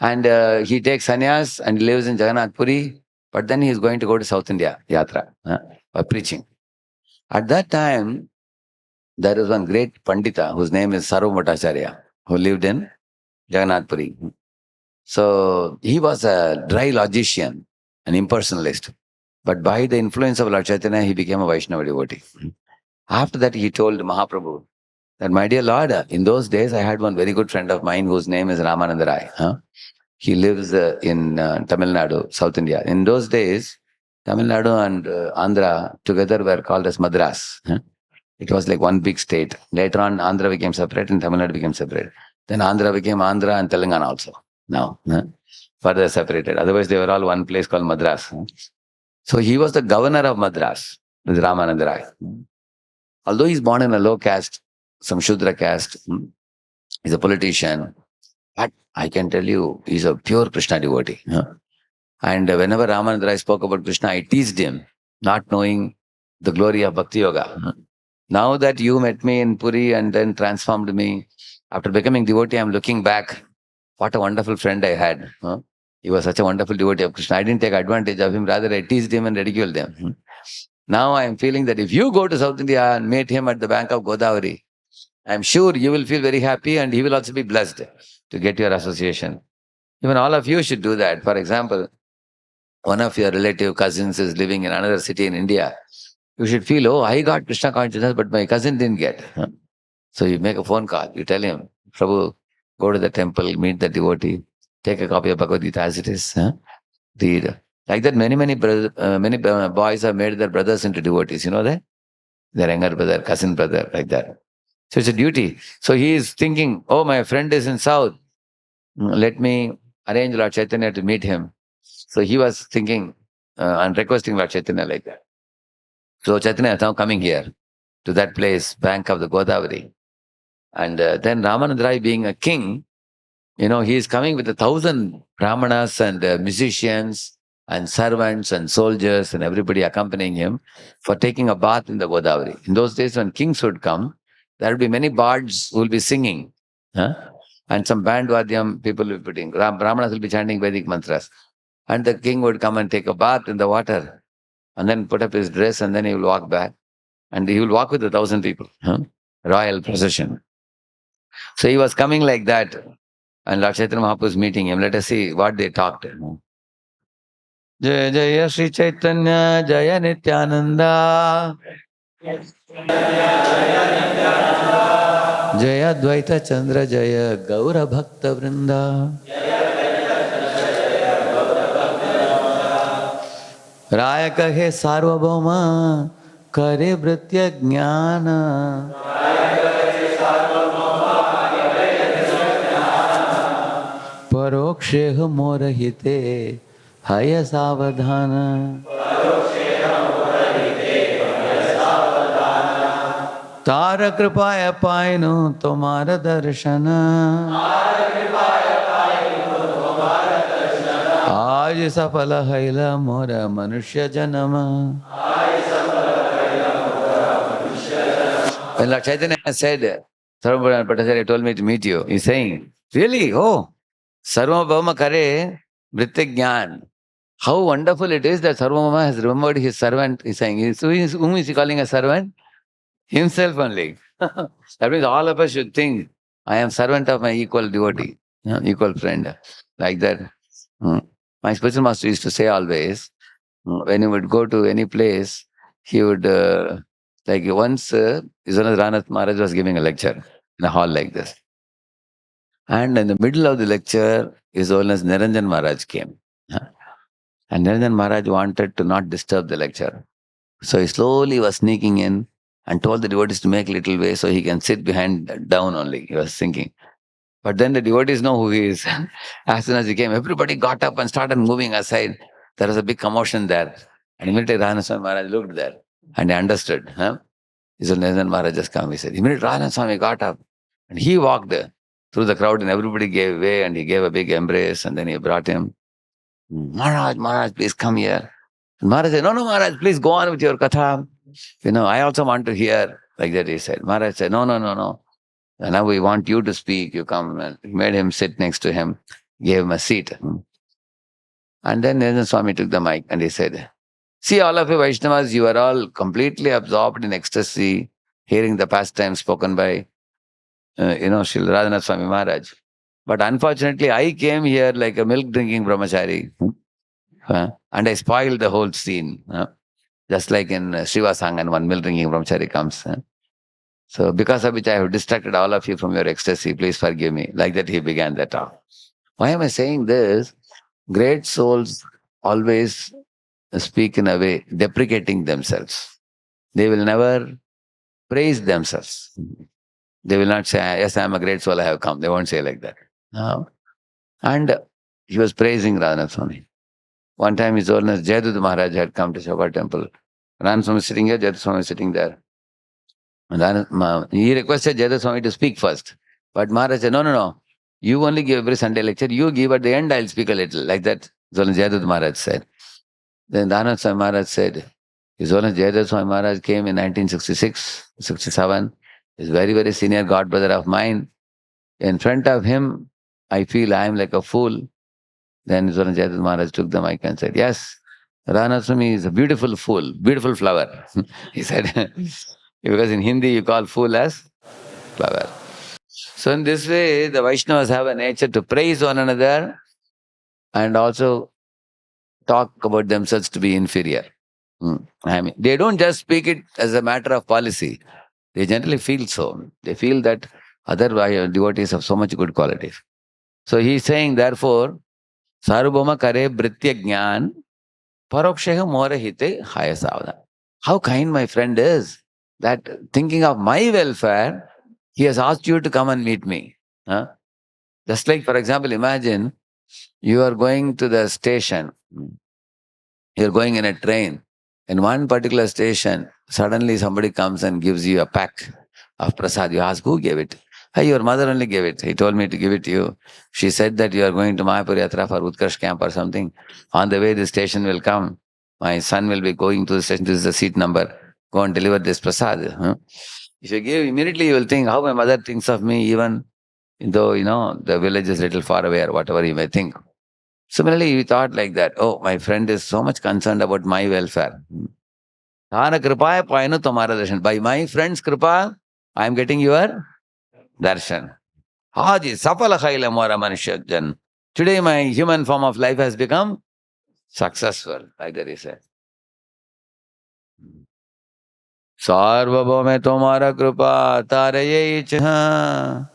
And he takes sannyas and he lives in Jagannath Puri, but then he is going to go to South India, yatra, for preaching. At that time, there is one great Pandita whose name is Sarvabhaumacharya, who lived in Jagannath Puri. So he was a dry logician, an impersonalist. But by the influence of Lord Chaitanya, he became a Vaishnava devotee. After that, he told Mahaprabhu that, my dear Lord, in those days, I had one very good friend of mine whose name is Ramananda Rai. He lives in Tamil Nadu, South India. In those days, Tamil Nadu and Andhra together were called as Madras. It was like one big state. Later on, Andhra became separate and Tamil Nadu became separate. Then Andhra became Andhra and Telangana also. Now, further separated. Otherwise, they were all one place called Madras. So he was the governor of Madras, with Ramananda Rai. Although he's born in a low caste, some Shudra caste, he's a politician, but I can tell you, he's a pure Krishna devotee. And whenever Ramananda Rai spoke about Krishna, I teased him, not knowing the glory of Bhakti Yoga. Now that you met me in Puri and then transformed me, after becoming devotee, I'm looking back, what a wonderful friend I had. He was such a wonderful devotee of Krishna. I didn't take advantage of him, rather I teased him and ridiculed him. Now I am feeling that if you go to South India and meet him at the bank of Godavari, I'm sure you will feel very happy and he will also be blessed to get your association. Even all of you should do that. For example, one of your relative cousins is living in another city in India. You should feel, oh, I got Krishna consciousness, but my cousin didn't get. So you make a phone call. You tell him, Prabhu, go to the temple, meet the devotee, take a copy of Bhagavad Gita as it is, read. Like that, many boys have made their brothers into devotees. You know that? Their younger brother, cousin brother, like that. So it's a duty. So he is thinking, oh, my friend is in South. Let me arrange Lord Chaitanya to meet him. So he was thinking and requesting Lord Chaitanya like that. So Chaitanya is now coming here to that place, bank of the Godavari. And then Ramananda Rai being a king, he is coming with 1,000 brahmanas and musicians and servants and soldiers and everybody accompanying him for taking a bath in the Godavari. In those days when kings would come, there would be many bards who will be singing. And some band vadyam people will be putting. Brahmanas will be chanting Vedic mantras. And the king would come and take a bath in the water and then put up his dress and then he will walk back. And he will walk with 1,000 people. Royal procession. So he was coming like that. And Lord Chaitanya Mahaprabhu is meeting him. Let us see what they talked. Jaya Jaya Sri Chaitanya Jaya Nityananda Jaya Dvaita Chandra Jaya Gaura Bhakta Vrinda Raya Kahe Sarvabhauma Kare Vritya Jnana Paroksheha Morahite Haya Savadhana Tara Kripaya Painu Tomara Darshana Aaj Safala Haila Mora Manushya Janama. When Lord Chaitanya said, Sarvabhauma Bhattacharya told me to meet you, he's saying, really? Oh, Sarvabhauma Kare Vritya Jnana. How wonderful it is that Sarvabhauma has remembered his servant, he's saying. Whom is he calling a servant? Himself only. That means all of us should think, I am servant of my equal devotee, equal friend. Like that. My spiritual master used to say always, when he would go to any place, he would, like once, His Holiness Ranath Maharaj was giving a lecture in a hall like this. And in the middle of the lecture, His Holiness Niranjan Maharaj came. And Niranjan Maharaj wanted to not disturb the lecture. So he slowly was sneaking in and told the devotees to make little way so he can sit behind down only. He was thinking. But then the devotees know who he is. As soon as he came, everybody got up and started moving aside. There was a big commotion there. And immediately Radheshyam Maharaj looked there and he understood. His Niranjan Maharaj just come. He said, immediately Radheshyam got up and he walked through the crowd and everybody gave way and he gave a big embrace and then he brought him. Maharaj, Maharaj, please come here. And Maharaj said, no, Maharaj, please go on with your katha. I also want to hear. Like that he said. Maharaj said, no. And now we want you to speak. You come. And he made him sit next to him, gave him a seat. And then Niranjan Swami took the mic and he said, see, all of you Vaishnavas, you are all completely absorbed in ecstasy, hearing the pastime spoken by, Srila Radhanath Swami Maharaj. But unfortunately, I came here like a milk-drinking brahmachari. And I spoiled the whole scene. Just like in Shiva Sangan, one milk-drinking brahmachari comes. So because of which I have distracted all of you from your ecstasy, please forgive me. Like that he began the talk. Why am I saying this? Great souls always speak in a way deprecating themselves. They will never praise themselves. They will not say, yes, I am a great soul, I have come. They won't say like that. No. And he was praising Radhanath Swami. One time His Holiness Jayadutta Maharaj had come to Shobha temple. Radhanath Swami is sitting here, Jayadutta Swami is sitting there. And he requested Jayadutta Swami to speak first. But Maharaj said, no. You only give every Sunday lecture. You give at the end, I'll speak a little. Like that, His Holiness Jayadutta Maharaj said. Then Radhanath Swami Maharaj said, His Holiness Jayadutta Swami Maharaj came in 1966, 67. He's very, very senior god brother of mine. In front of him, I feel I am like a fool. Then His Holiness Jayadutta Maharaj took the mic and said, yes, Radhanath Swami is a beautiful fool, beautiful flower. He said, because in Hindi you call fool as flower. So in this way, the Vaishnavas have a nature to praise one another and also talk about themselves to be inferior. They don't just speak it as a matter of policy. They generally feel so. They feel that other devotees have so much good qualities. So he's saying, therefore, Sarvabhauma kare britya jnana paroksheha morahite haya savana. How kind my friend is, that thinking of my welfare, he has asked you to come and meet me. Just like, for example, imagine you are going to the station. You're going in a train. In one particular station, suddenly somebody comes and gives you a pack of prasad. You ask, who gave it? Hey, your mother only gave it. He told me to give it to you. She said that you are going to Mayapur Yatra for Utkarsh camp or something. On the way, the station will come. My son will be going to the station. This is the seat number. Go and deliver this prasad. If you give, immediately you will think how my mother thinks of me, even though, the village is a little far away or whatever you may think. Similarly, we thought like that, oh, my friend is so much concerned about my welfare. By my friend's kripa, I am getting your darshan. Today my human form of life has become successful, like that he said. Sarvabhauma tomara kripa taraye ichha.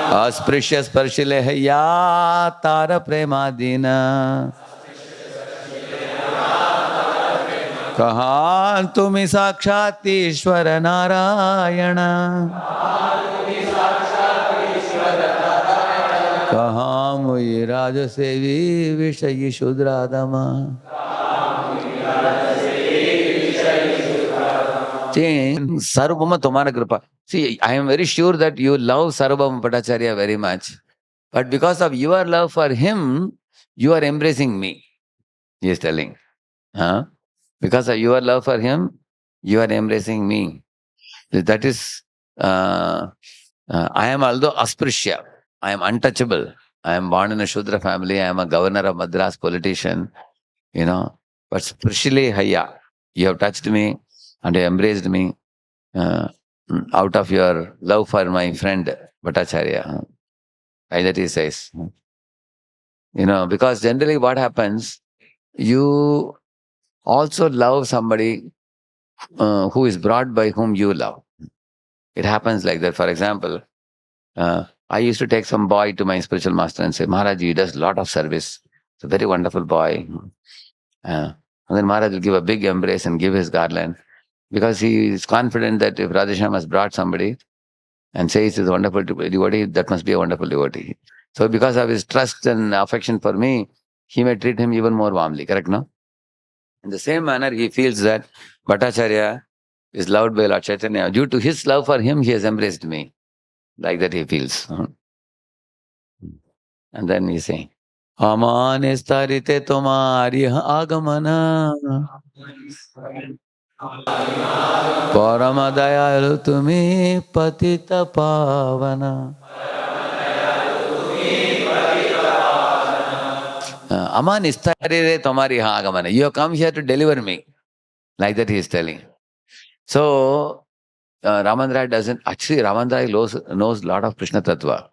अस्पृश्य स्पर्शिले या तार प्रेमादीना कहाँ तुम्हें साक्षात ईश्वर नारायण कहाँ मुई राजसेवी विषयी शूद्रादमा. Sarvabhauma Tomara Kripa. See, I am very sure that you love Sarvabhauma Bhattacharya very much. But because of your love for him, you are embracing me. He is telling. Because of your love for him, you are embracing me. That is, I am although Asprishya. I am untouchable. I am born in a Shudra family. I am a governor of Madras politician. But Sprishile Haya, you have touched me and you embraced me out of your love for my friend Bhattacharya. Like that he says. Because generally what happens, you also love somebody who is brought by whom you love. It happens like that. For example, I used to take some boy to my spiritual master and say, Maharaj, he does a lot of service. It's a very wonderful boy. And then Maharaj will give a big embrace and give his garland, because he is confident that if Radheshyam has brought somebody and says he's a wonderful devotee, that must be a wonderful devotee. So because of his trust and affection for me, he may treat him even more warmly, correct, no? In the same manner, he feels that Bhattacharya is loved by Lord Chaitanya. Due to his love for him, he has embraced me. Like that he feels. And then he say, Amane starite tomari agamana Parama dayalu tumi patita pavana. Aman istarire tomari agamana. You have come here to deliver me. Like that he is telling. So, Ramandrai doesn't, actually Ramandrai knows a lot of Krishna Tattva.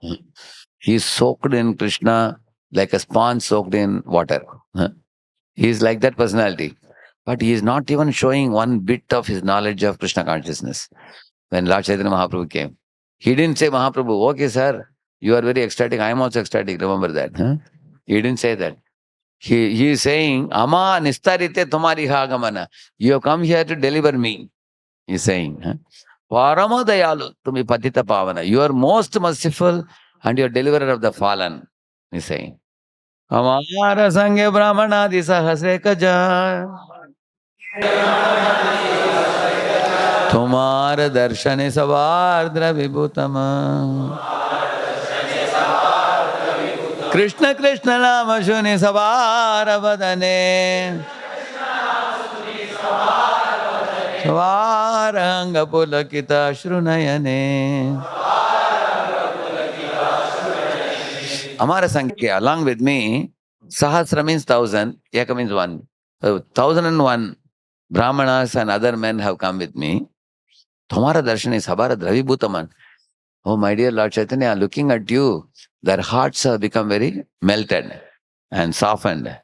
He is soaked in Krishna like a sponge soaked in water. He is like that personality. But he is not even showing one bit of his knowledge of Krishna consciousness. When Lord Chaitanya Mahaprabhu came, he didn't say, Mahaprabhu, okay sir, you are very ecstatic, I am also ecstatic, remember that. He didn't say that. He is saying, Ama nistarite tumari hagamana. You have come here to deliver me. He is saying, Parama dayalu tumi patita pavana. You are most merciful and you are deliverer of the fallen. He is saying. Amara sange brahmanadi sahasreka jan. Tumara darshane savardra vibhutama. Krishna Krishna nama shuni savara vadane. Svaranga pulakita shrunayane. Amara Sankhya, along with me, Sahasra means 1,000, Eka means 1. So 1,001 Brahmanas and other men have come with me. Tomara Darshani Sabara Dravibhutaman. Oh, my dear Lord Chaitanya, looking at you, their hearts have become very melted and softened.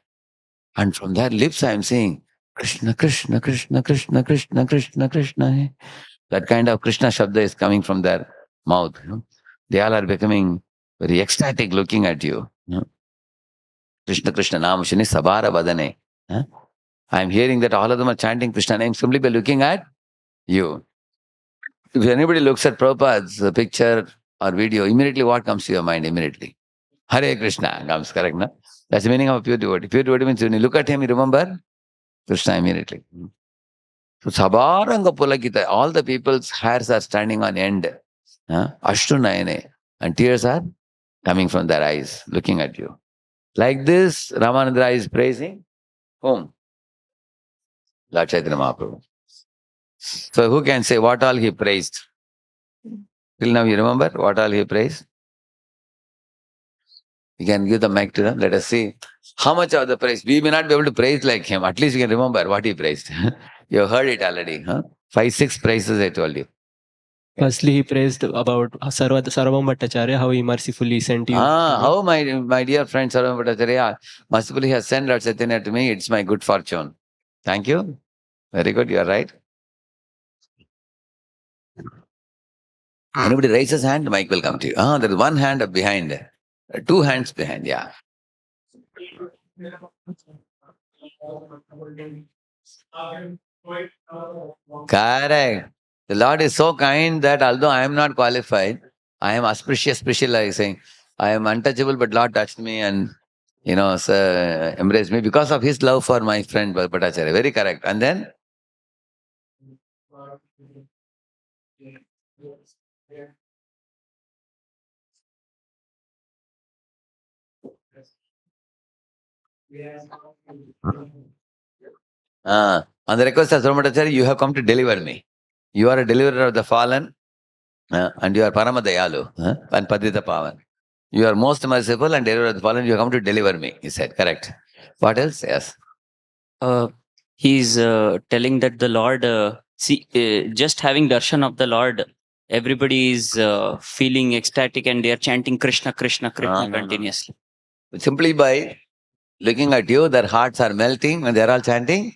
And from their lips I am saying, Krishna, Krishna, Krishna, Krishna, Krishna, Krishna, Krishna. That kind of Krishna Shabda is coming from their mouth. They all are becoming very ecstatic looking at you. Krishna, Krishna, Namushini, Sabara Vadane. I am hearing that all of them are chanting Krishna name simply by looking at you. If anybody looks at Prabhupada's picture or video, immediately what comes to your mind? Immediately. Hare Krishna comes, correct, no? That's the meaning of a pure devotee. Pure devotee means when you look at him, you remember Krishna immediately. So Sabaranga Pulakita, all the people's hairs are standing on end. Ashtunayane. And tears are coming from their eyes, looking at you. Like this, Ramanandra is praising whom? Lord Chaitanya Mahaprabhu. So who can say what all he praised? Till now you remember what all he praised? You can give the mic to them. Let us see how much of the praise. We may not be able to praise like him. At least you can remember what he praised. You have heard it already. 5, 6 praises I told you. Firstly, he praised about Sarvam Bhattacharya, how he mercifully sent you. How my dear friend Sarvam Bhattacharya mercifully has sent Lord Chaitanya to me. It's my good fortune. Thank you. Very good. You are right. Anybody raise his hand, the mic will come to you. There is one hand up behind. 2 hands behind, yeah. Correct. The Lord is so kind that although I am not qualified, I am auspicious, like saying, I am untouchable, but Lord touched me and, embraced me because of his love for my friend Bhattacharya. Very correct. And then? On the request of Sarvam Bhattacharya, you have come to deliver me. You are a deliverer of the fallen and you are Parama Dayalu and Padita Pavan. You are most merciful and deliverer of the fallen. You have come to deliver me, he said. Correct. What else? Yes. He's telling that the Lord, just having darshan of the Lord, everybody is feeling ecstatic and they are chanting Krishna, Krishna, Krishna continuously. Simply by looking at you, their hearts are melting when they are all chanting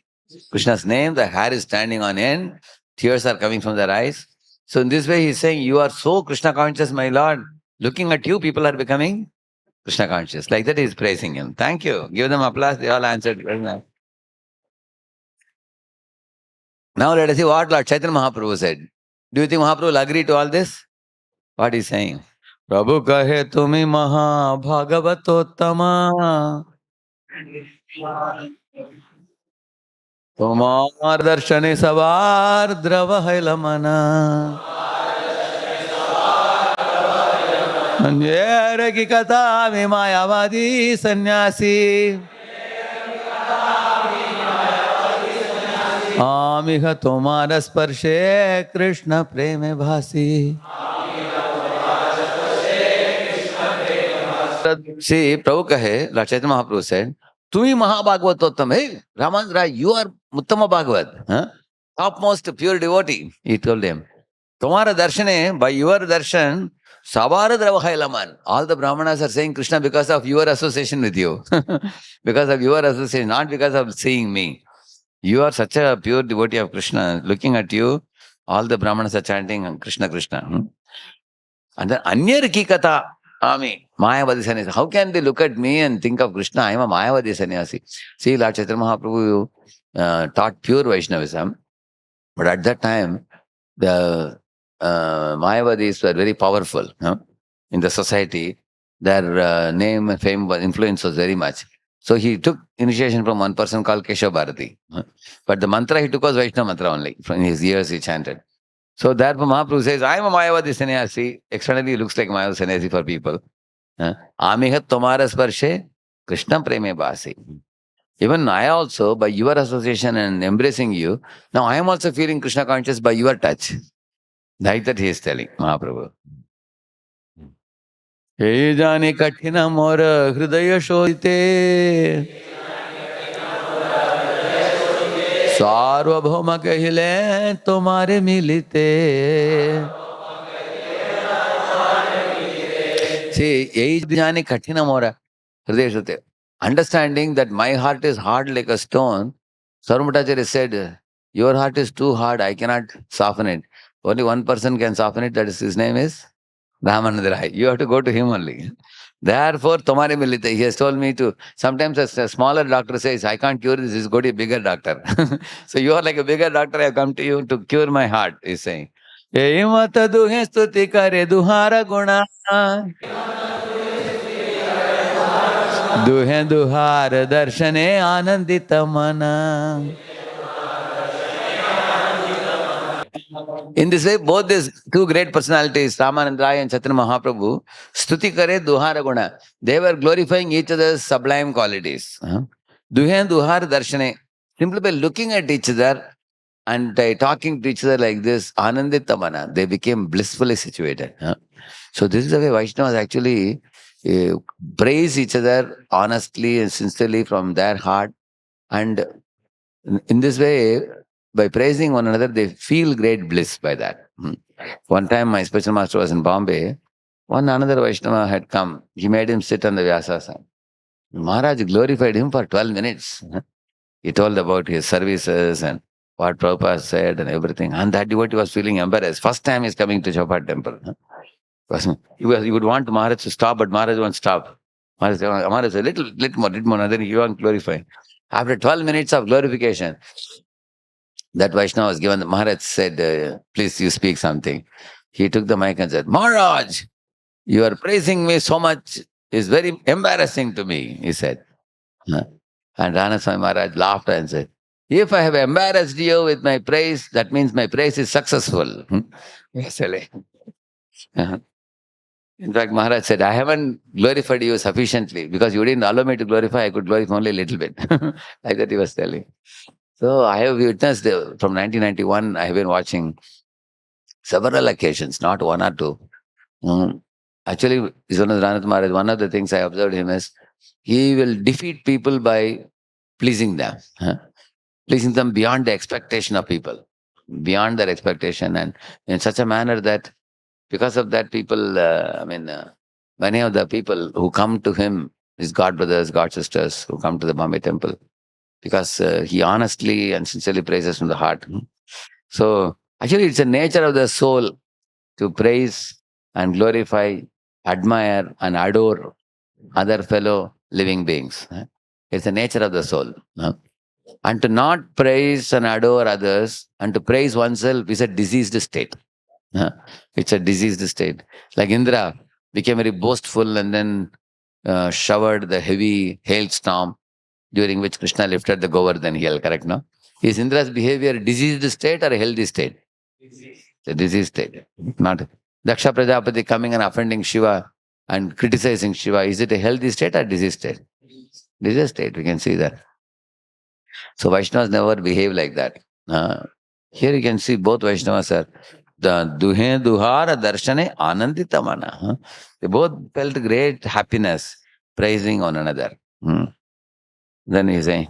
Krishna's name, the hair is standing on end, tears are coming from their eyes. So in this way, he's saying, you are so Krishna conscious, my Lord. Looking at you, people are becoming Krishna conscious. Like that, he's praising him. Thank you. Give them applause. They all answered. Very nice. Now let us see what Lord Chaitanya Mahaprabhu said. Do you think Mahaprabhu will agree to all this? What he's saying? Prabhu kahe tumi maha bhagavatottama तुम्हार दर्शने सवार द्रव है लमना अन्येर की कथा में मायावादी सन्यासी आमिह तुम्हार स्पर्शे कृष्ण प्रेम भासी See, Prabhu kahe, Lord Chaitanya Mahaprabhu said, Tui Mahabhagavatottama. Hey, Ramanandra, you are Uttama Bhagavat. Huh? Topmost pure devotee, he told him. Tumhara darshane, by your darshan, Savara Dravahailaman. All the Brahmanas are saying Krishna because of your association with you. Because of your association, not because of seeing me. You are such a pure devotee of Krishna. Looking at you, all the Brahmanas are chanting Krishna, Krishna. And then Anyar ki katha. Ami, Mayavadi sannyasi. How can they look at me and think of Krishna? I am a Mayavadi sannyasi. See, Lord Chaitanya Mahaprabhu taught pure Vaishnavism, but at that time, the Mayavadis were very powerful in the society. Their name and fame, influence was very much. So he took initiation from one person called Keshav Bharati. But the mantra he took was Vaishnava mantra only. From his ears he chanted. So therefore Mahaprabhu says, I am a Mayavadi sannyasi. Externally he looks like Mayavadi sannyasi for people. Amihat tomara sparshe Krishna preme basi. Even I also, by your association and embracing you, now I am also feeling Krishna conscious by your touch. Like that he is telling, Mahaprabhu. He jane kathina mora hridaya shodite सार्वभौम कहिले तुम्हारे मिलते. See, यही जाने कठिन मोरा हृदय सोते. Understanding that my heart is hard like a stone, Sarvabhaumacharya said, your heart is too hard, I cannot soften it. Only one person can soften it, that is, his name is Ramananda Rai. You have to go to him only. Therefore, Tomare Milite, he has told me to, sometimes a smaller doctor says, I can't cure this, go to a bigger doctor. So you are like a bigger doctor, I have come to you to cure my heart, he is saying. Ei mata duhe stuti kare duhara guna. Duhe duhara darshane anandita mana. In this way, both these two great personalities, Ramananda Rai and Chaitanya Mahaprabhu, stuti kare duhara guna. They were glorifying each other's sublime qualities. Duhen duhar darshane. Simply by looking at each other and talking to each other like this, anandita mana, they became blissfully situated. So this is the way Vaishnavas actually praise each other honestly and sincerely from their heart. And in this way, by praising one another, they feel great bliss by that. One time my special master was in Bombay. One another Vaishnava had come. He made him sit on the Vyasasana. Maharaj glorified him for 12 minutes. He told about his services and what Prabhupada said and everything. And that devotee was feeling embarrassed. First time he's coming to Chowpat temple. He would want Maharaj to stop, but Maharaj won't stop. Maharaj said, little more, and then he won't glorify. After 12 minutes of glorification, that Vaishnava was given, Maharaj said, please you speak something. He took the mic and said, Maharaj, you are praising me so much, it's very embarrassing to me, he said. And Ranaswami Maharaj laughed and said, if I have embarrassed you with my praise, that means my praise is successful. Yes, in fact, Maharaj said, I haven't glorified you sufficiently because you didn't allow me to glorify, I could glorify only a little bit. Like that he was telling. So I have witnessed from 1991, I have been watching several occasions, not one or two. Actually, Vishwanath Maharaj, one of the things I observed him is, he will defeat people by pleasing them. Pleasing them beyond the expectation of people. Beyond their expectation, and in such a manner that because of that people, many of the people who come to him his god brothers, god sisters who come to the Bombay temple, because he honestly and sincerely praises from the heart. So actually, it's a nature of the soul to praise and glorify, admire and adore other fellow living beings. It's the nature of the soul. And to not praise and adore others and to praise oneself is a diseased state. It's a diseased state. Like Indra became very boastful and then showered the heavy hailstorm during which Krishna lifted the Govardhan hill, correct, no? Is Indra's behavior a diseased state or a healthy state? It's a diseased state. Not Daksha Prajapati coming and offending Shiva and criticizing Shiva. Is it a healthy state or diseased state? Diseased state, we can see that. So Vaishnavas never behave like that. Here you can see both Vaishnavas are the duhe duhara darshane anandita mana. They both felt great happiness praising one another. Then he saying,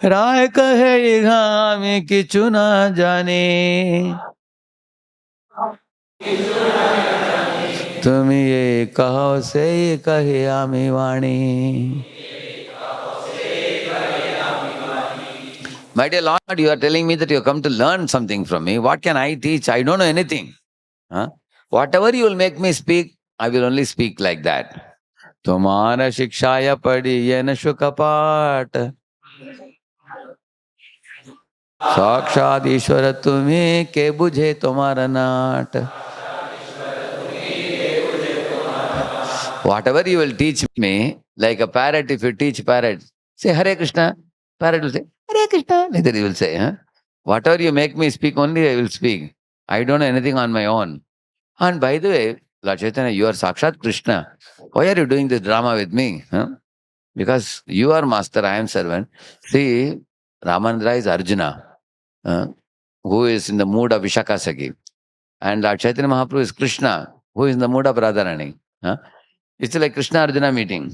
राय कहे घाम किचु ना जाने तुम ये कहो से ये कहे आमी वाणी. My dear Lord, you are telling me that you have come to learn something from me. What can I teach? I don't know anything. Whatever you will make me speak, I will only speak like that. तुम्हारा शिक्षाया पढ़ी ये न शुकपाठ साक्षात ईश्वर तुम्हें के बुझे तुम्हारा नाट. Whatever you will teach me, like a parrot, if you teach parrot, say Hare Krishna, parrot will say Hare Krishna. Later he will say, whatever you make me speak, only I will speak. I don't know anything on my own. And by the way, Lord Chaitanya, you are Sakshat Krishna. Why are you doing this drama with me? Because you are master, I am servant. See, Ramanandra is Arjuna, who is in the mood of Vishakasaki. And Lord Chaitanya Mahaprabhu is Krishna, who is in the mood of Radharani. It's like Krishna Arjuna meeting.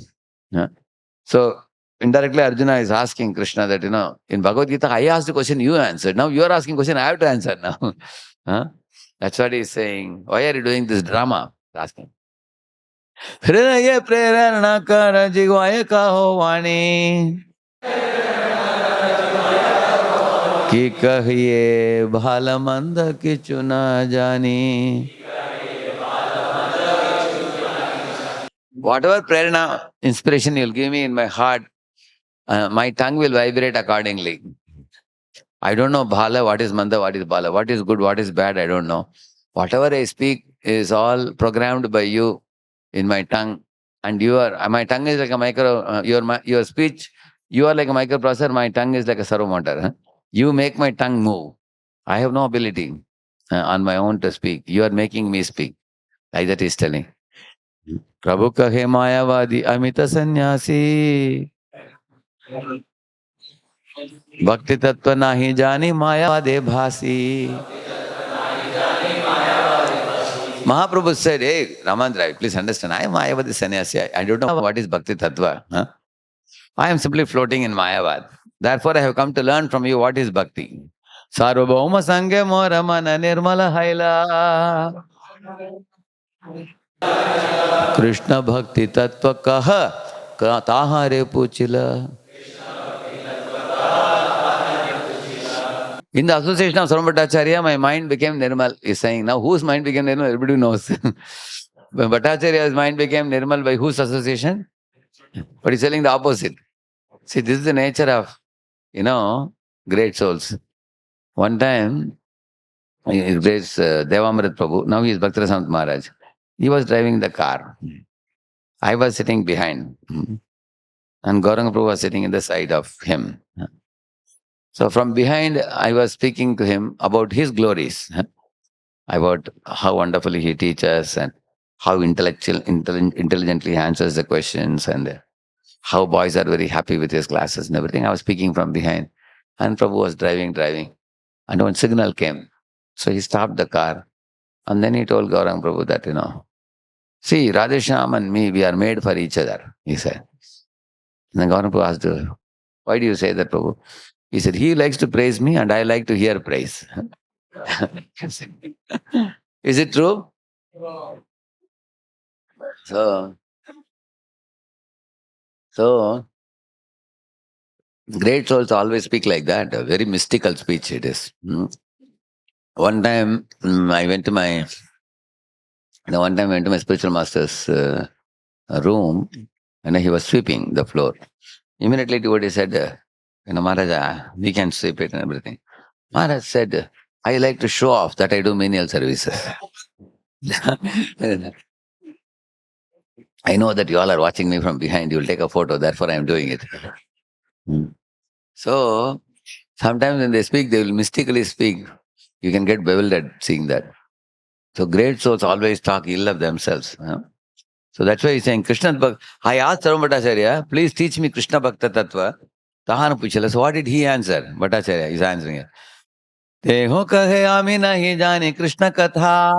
So indirectly Arjuna is asking Krishna that, in Bhagavad Gita, I asked the question, you answered. Now you are asking question, I have to answer now. That's what he is saying. Why are you doing this drama? Asking. हृदय प्रेरणा कर जिगवाय कहो वाणी कि कहिए भाल मंद किचु न जानी. Whatever prerana, inspiration you'll give me in my heart, my tongue will vibrate accordingly. I don't know bhala, what is manda, what is bhala, what is good, what is bad, I don't know. Whatever I speak is all programmed by you in my tongue. And my tongue is like a your speech, you are like a microprocessor, my tongue is like a servo motor. You make my tongue move. I have no ability on my own to speak. You are making me speak. Like that he is telling. प्रभु कहे मायावादी अमित सन्यासी भक्ति तत्व नाही जानी मायावादे भासी. Mahaprabhu said, hey, Ramandra, please understand, I am Mayavadi sannyasi. I don't know what is Bhakti Tattva. I am simply floating in Mayavad. Therefore, I have come to learn from you what is Bhakti. Sarvabhauma Sanghe Mora Mana Nirmala Haila Krishna Bhakti Tattva Kaha Tahare Puchila. In the association of Sarvabhattacharya, my mind became Nirmal. He is saying, now whose mind became Nirmal? Everybody knows. But Bhattacharya's mind became Nirmal by whose association? But he's telling the opposite. See, this is the nature of, great souls. One time, his grace Devamrit Prabhu, now he is Bhaktarasamant Maharaj. He was driving the car. I was sitting behind. And Gauranga Prabhu was sitting in the side of him. So from behind, I was speaking to him about his glories, about how wonderfully he teaches and how intelligently he answers the questions and how boys are very happy with his classes and everything. I was speaking from behind. And Prabhu was driving. And one signal came. So he stopped the car. And then he told Gauranga Prabhu that, see, Radheshyam and me, we are made for each other, he said. And then Gauranga Prabhu asked, why do you say that, Prabhu? He said, he likes to praise me and I like to hear praise. Is it true? So, So, great souls always speak like that. A very mystical speech it is. One time, I went to my spiritual master's room, and he was sweeping the floor. Immediately, devotee said, Maharaja, we can sweep it and everything. Maharaj said, I like to show off that I do menial services. I know that you all are watching me from behind. You will take a photo. Therefore, I am doing it. So, sometimes when they speak, they will mystically speak. You can get bewildered seeing that. So, great souls always talk ill of themselves. So, that's why he's saying, Krishna Bhakta. I asked Sarvam Bhattacharya, please teach me Krishna Bhakta Tattva. Tahana Puchala. So, what did he answer? Bhattacharya is answering it. Teho kahe ami nahi jane Krishna katha.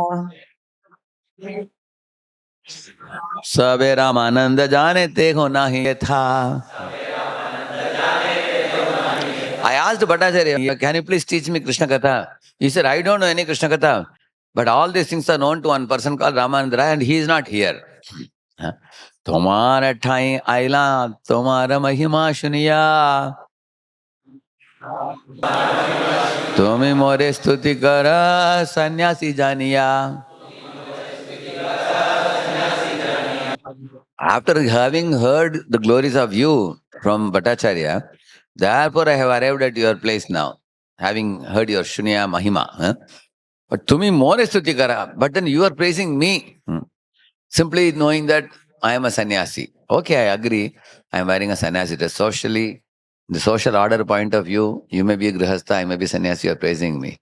Sabe Ramananda jane teho nahi yatha. I asked Bhattacharya, can you please teach me Krishna Katha? He said, I don't know any Krishna Katha. But all these things are known to one person called Ramananda Rai, and he is not here. Tomara thai aila, tomara mahima shuniya. Tumi more stuti kara sannyasi janiya. After having heard the glories of you from Bhattacharya, therefore I have arrived at your place now, having heard your Shunya Mahima. But to me, more stuti kara. But then you are praising me. Simply knowing that I am a sannyasi. Okay, I agree. I am wearing a sannyasi dress. Socially, the social order point of view, you may be a grihastha, I may be sannyasi, you are praising me.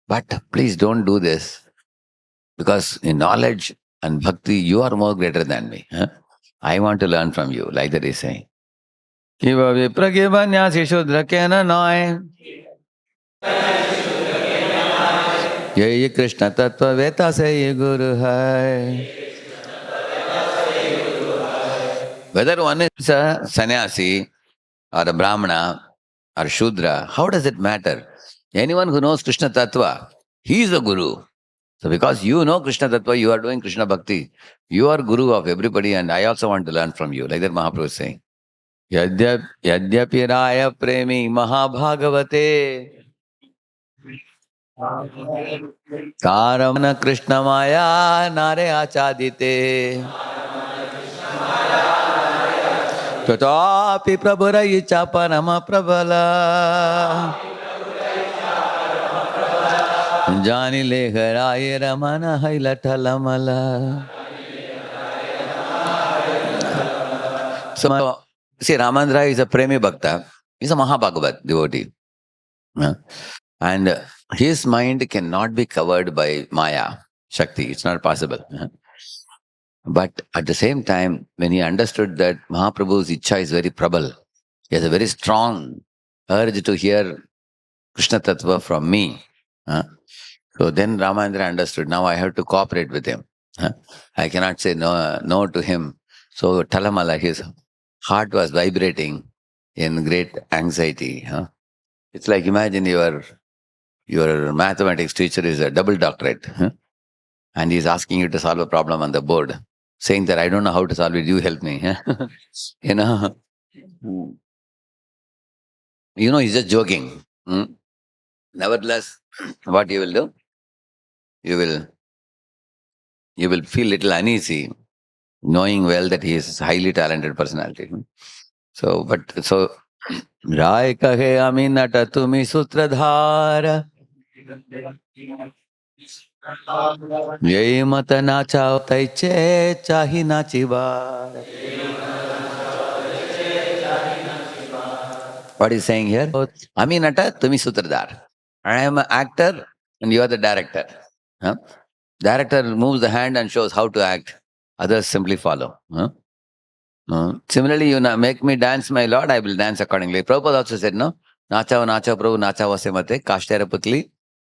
But please don't do this. Because in knowledge and bhakti, you are more greater than me. I want to learn from you, like that is saying. Kiva vipragivanyasi shudra kena noy. Ye Krishna tattva veta se ye guru hai. Whether one is a sannyasi or a brahmana or shudra, how does it matter? Anyone who knows Krishna tattva, he is a guru. So because you know Krishna tattva, you are doing Krishna bhakti. You are guru of everybody, and I also want to learn from you. Like that Mahaprabhu is saying. Yadyapi raya premi mahabhagavate karamana Krishna maya nare achadite tatapi prabhurayicha parama prabhala jani legharaye ramana hailatalamala. So, see, Ramandra is a Premi Bhakta. He's a Mahabhagavat devotee. And his mind cannot be covered by Maya, Shakti. It's not possible. But at the same time, when he understood that Mahaprabhu's Ichha is very prabal, he has a very strong urge to hear Krishna Tattva from me. So then Ramandra understood, now I have to cooperate with him. I cannot say no to him. So Talamala, his heart was vibrating in great anxiety. It's like imagine your mathematics teacher is a double doctorate, and he's asking you to solve a problem on the board, saying that I don't know how to solve it, you help me. You know, he's just joking. Nevertheless, what you will do? You will feel little uneasy, knowing well that he is a highly talented personality. So Rai kahe aminata tumi sutradhara Yei mata nachao taiche chahi nachivar. What is saying here? Aminata tumi sutradhar. I am an actor and you are the director. Director moves the hand and shows how to act. Others simply follow. Similarly, you make me dance, my Lord, I will dance accordingly. Prabhupada also said, no? Nacha Prabhu, nacha vasemate, kashtera putli,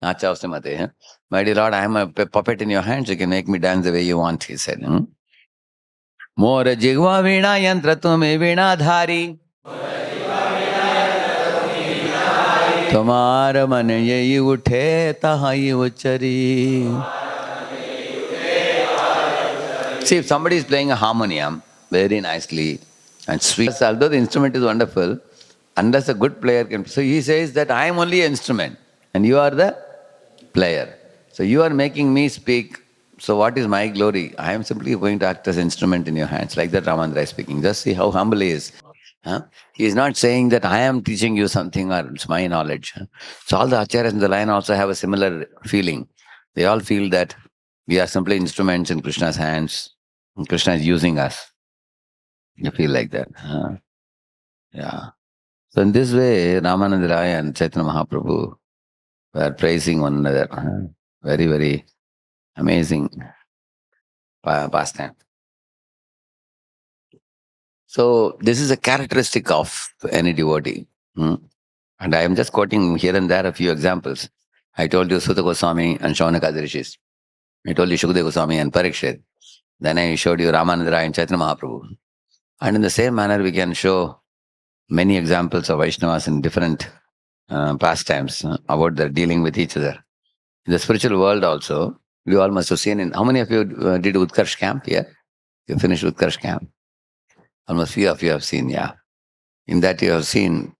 nacha vasemate. My dear Lord, I am a puppet in your hands, you can make me dance the way you want, he said. More jigva veena yantra tume veena dhari. Tumhara man yehi uthe tahi uchari. See, if somebody is playing a harmonium very nicely, and sweet. Although the instrument is wonderful, unless a good player can. So he says that I am only an instrument and you are the player. So you are making me speak. So what is my glory? I am simply going to act as instrument in your hands. Like that Ramandra is speaking. Just see how humble he is. Huh? He is not saying that I am teaching you something or it's my knowledge. So all the acharyas in the line also have a similar feeling. They all feel that we are simply instruments in Krishna's hands. And Krishna is using us. You feel like that. Huh? Yeah. So in this way, Ramananda Rai and Chaitanya Mahaprabhu were praising one another. Huh? Very, very amazing pastime. So this is a characteristic of any devotee. Hmm? And I am just quoting here and there a few examples. I told you Sutta Goswami and Shaunaka Rishis. I told you Shukadeva Goswami and Parikshit. Then I showed you Ramananda Rai and Chaitanya Mahaprabhu. And in the same manner, we can show many examples of Vaishnavas in different pastimes about their dealing with each other. In the spiritual world also, we all must have seen in, how many of you did Utkarsh camp here? You finished Utkarsh camp? Almost few of you have seen, yeah. In that you have seen,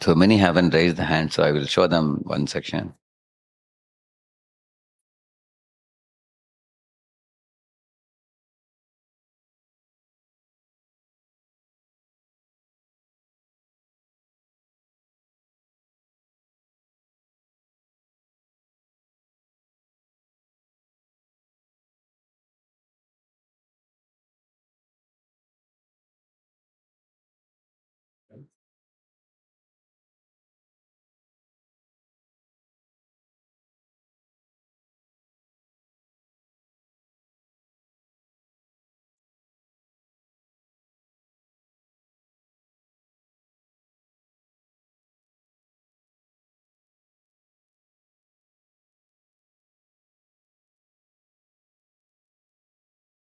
so many haven't raised the hand, so I will show them one section.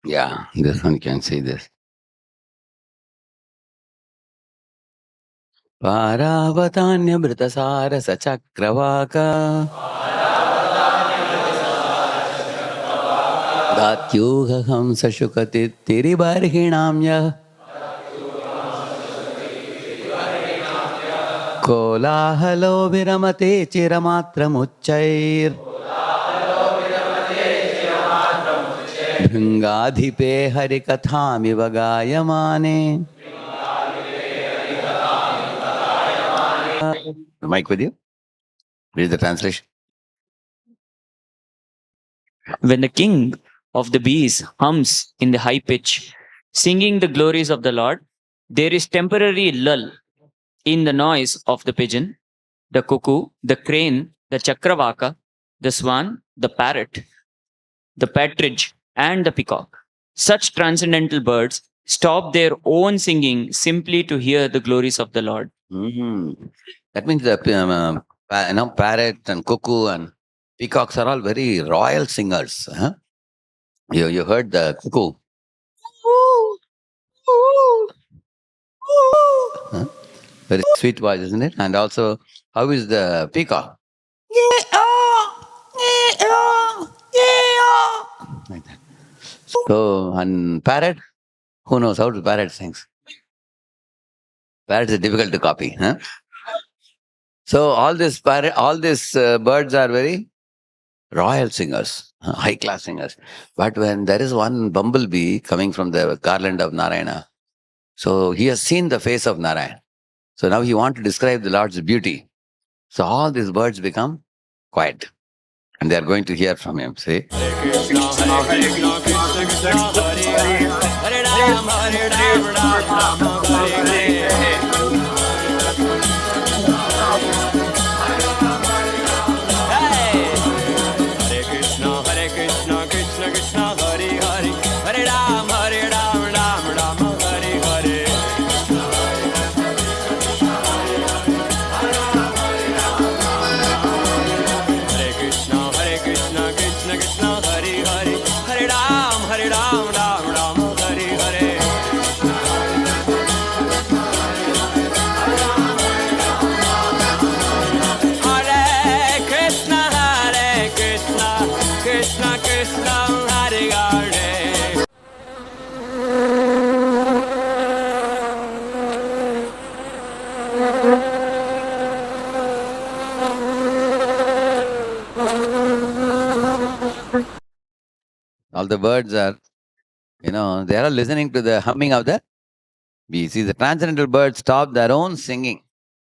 Yeah, this one can see this. Paravatanya Vritasara Sachakravaka Datyuga Hamsa Shukati Tiribarhinamya Kolahalo Viramate Chiramatramuchair Bhringadhipe Harikathami Vagayamane. Mic with you? Read the translation. When the king of the bees hums in the high pitch, singing the glories of the Lord, there is temporary lull in the noise of the pigeon, the cuckoo, the crane, the chakravaka, the swan, the parrot, the partridge, and the peacock. Such transcendental birds stop their own singing simply to hear the glories of the Lord. Mm-hmm. That means the parrot and cuckoo and peacocks are all very royal singers. Huh? You heard the cuckoo. Huh? Very sweet voice, isn't it? And also, how is the peacock? Like that. So, and parrot, who knows how the parrot sings? Parrot is difficult to copy. Huh? So all these birds are very royal singers, high class singers. But when there is one bumblebee coming from the garland of Narayana, so he has seen the face of Narayana. So now he wants to describe the Lord's beauty. So all these birds become quiet. And they are going to hear from him. See? Hare Krishna, Krishna Krishna, Hare Hare, Hare Rama, Rama, Hare Hare. Hare Krishna, Krishna Krishna, Hare Hare, Hare Rama, Rama, Hare Hare. Hare Krishna, Krishna, Hare Hare, Hare Ram, Ram, Hare Hare. the birds are, they are all listening to the humming of the bee. See, the transcendental birds stop their own singing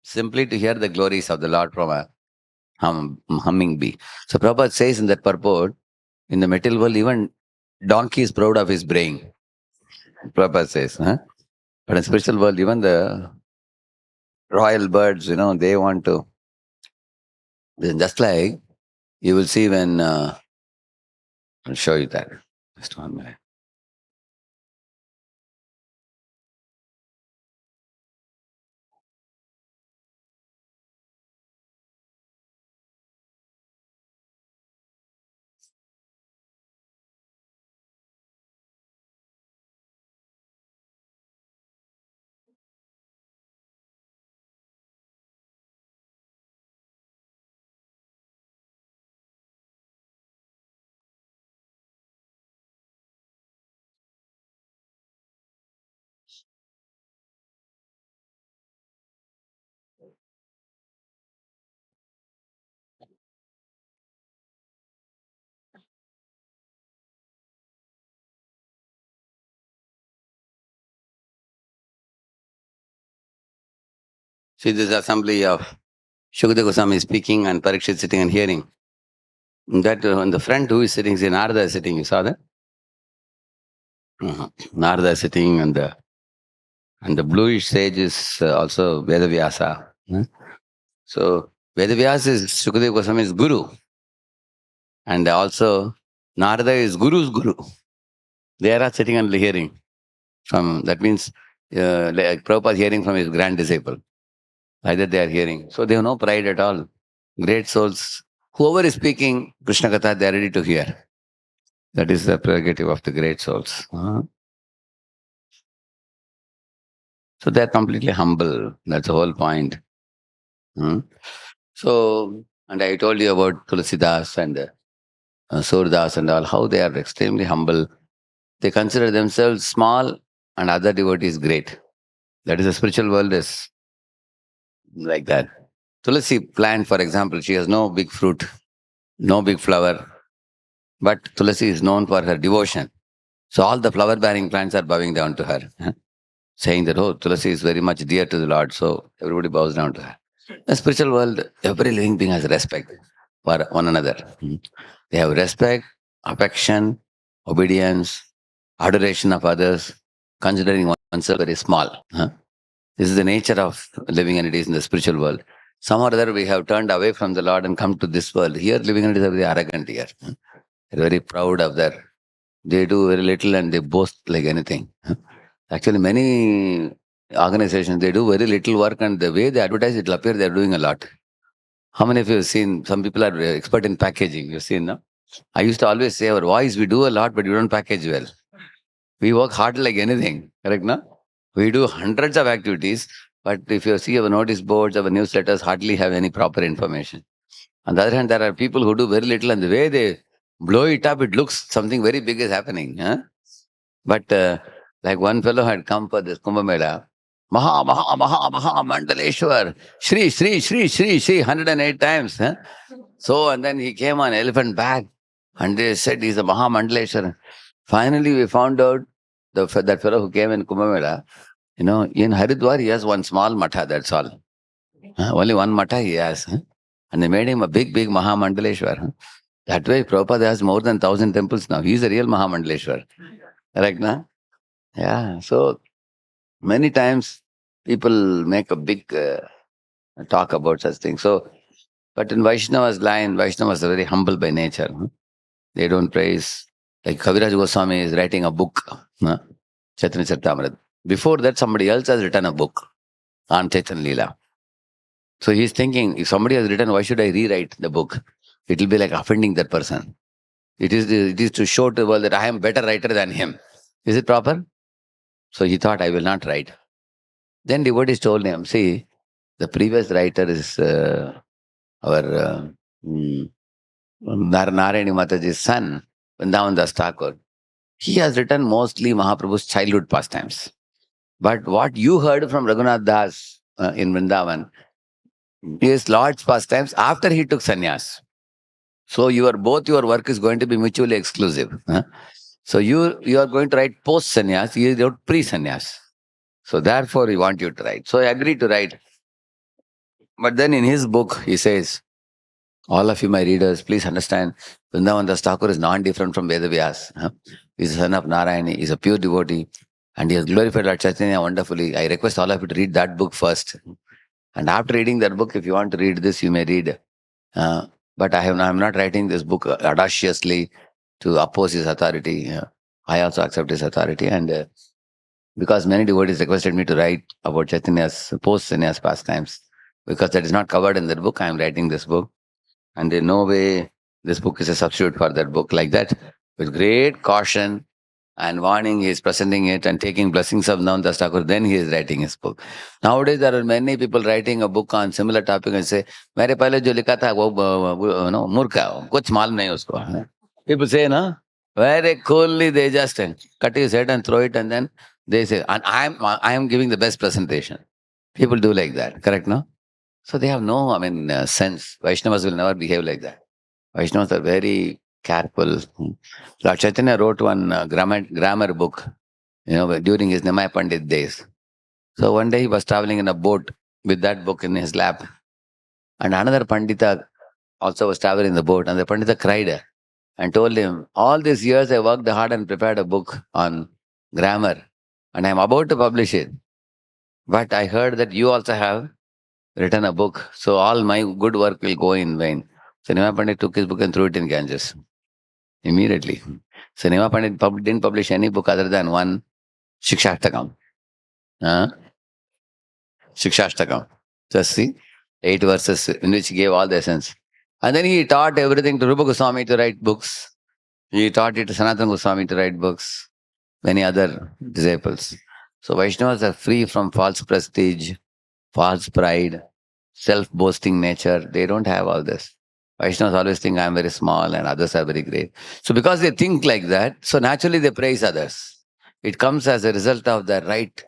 simply to hear the glories of the Lord from a humming bee. So Prabhupada says in that purport, in the material world, even donkey is proud of his brain. Prabhupada says, huh? But in spiritual world, even the royal birds, they want to. Just like you will see when, I'll show you that. Just 1 minute. See this assembly of Shukadeva Goswami speaking and Parikshit sitting and hearing. That on the front, who is sitting? See, Narada is sitting. You saw that? Narada is sitting, and the bluish sage is also Vedavyasa. So Vedavyasa is Shukadeva Goswami's guru, and also Narada is Guru's guru. They are all sitting and hearing from. That means like Prabhupada hearing from his grand disciple. Either they are hearing. So they have no pride at all. Great souls. Whoever is speaking Krishna Katha, they are ready to hear. That is the prerogative of the great souls. So they are completely humble. That's the whole point. So, and I told you about Tulsidas and Surdas and all, how they are extremely humble. They consider themselves small and other devotees great. That is the spiritual world is like that. Tulsi plant, for example, she has no big fruit, no big flower, but Tulsi is known for her devotion. So all the flower-bearing plants are bowing down to her, saying that, oh, Tulsi is very much dear to the Lord, so everybody bows down to her. In the spiritual world, every living being has respect for one another. They have respect, affection, obedience, adoration of others, considering oneself very small. This is the nature of living entities in the spiritual world. Some or other we have turned away from the Lord and come to this world. Here, living entities are very arrogant here. They're very proud of their. They do very little and they boast like anything. Actually, many organizations, they do very little work, and the way they advertise, it will appear they're doing a lot. How many of you have seen, some people are expert in packaging, you've seen, no? I used to always say, our voice, we do a lot, but we don't package well. We work hard like anything, correct, no? We do hundreds of activities, but if you see our notice boards, our newsletters hardly have any proper information. On the other hand, there are people who do very little, and the way they blow it up, it looks something very big is happening. But like one fellow had come for this Kumbh Mela, Maha Mandaleshwar, Shri, Shri, Shri, Shri, Shri, 108 times. So, and then he came on elephant back, and they said he's a Maha Mandaleshwar. Finally, we found out that fellow who came in Kumbh Mela, in Haridwar, he has one small matha, that's all. Only one matha he has. And they made him a big, big Maha Mandaleshwar. That way, Prabhupada has more than 1,000 temples now. He's a real Maha Mandaleshwar. Correct, na? Yeah. So, many times people make a big talk about such things. So, but in Vaishnava's line, Vaishnavas are very humble by nature. They don't praise. Like Kaviraj Goswami is writing a book, Chaitanya Charitamrita. Before that, somebody else has written a book on Chaitanya Leela. So he's thinking, if somebody has written, why should I rewrite the book? It will be like offending that person. It is to show to the world that I am better writer than him. Is it proper? So he thought, I will not write. Then devotees told him, see, the previous writer is our Narayani Mataji's son, Vrindavandas Thakur. He has written mostly Mahaprabhu's childhood pastimes. But what you heard from Raghunath Das in Vrindavan is Lord's pastimes after he took sannyas. So both your work is going to be mutually exclusive. So you are going to write post-sannyas, he wrote pre-sannyas. So therefore, he want you to write. So I agreed to write. But then in his book, he says, all of you, my readers, please understand, Vrindavan Thakur is non-different from Vedavyas. He's the son of Narayani. He's a pure devotee. And he has glorified Lord Chaitanya wonderfully. I request all of you to read that book first. And after reading that book, if you want to read this, you may read. But I'm not writing this book audaciously to oppose his authority. I also accept his authority. And because many devotees requested me to write about Chaitanya's post-sannyas pastimes, because that is not covered in that book, I am writing this book. And in no way this book is a substitute for that book. Like that, with great caution and warning, he is presenting it and taking blessings of Navdas Thakur, then he is writing his book. Nowadays, there are many people writing a book on similar topic and say, मेरे पहले जो लिखा था वो मूर्ख है, कुछ मालूम नहीं उसको. People say, no? Very coolly, they just cut his head and throw it, and then they say, and I am giving the best presentation. People do like that, correct, no? So they have no, sense. Vaishnavas will never behave like that. Vaishnavas are very careful. Lord Chaitanya wrote one grammar book, during his Nimai Pandit days. So one day he was traveling in a boat with that book in his lap. And another Pandita also was traveling in the boat, and the Pandita cried and told him, all these years I worked hard and prepared a book on grammar, and I am about to publish it. But I heard that you also have written a book, so all my good work will go in vain. So Nima Pandit took his book and threw it in Ganges immediately. So Nima Pandit didn't publish any book other than one Shikshashtakam. Shikshashtakam. Just see, 8 verses in which he gave all the essence. And then he taught everything to Rupa Goswami to write books. He taught it to Sanatana Goswami to write books. Many other disciples. So Vaishnavas are free from false prestige, false pride, self-boasting nature. They don't have all this. Vaishnavas always think I am very small and others are very great. So because they think like that, so naturally they praise others. It comes as a result of the right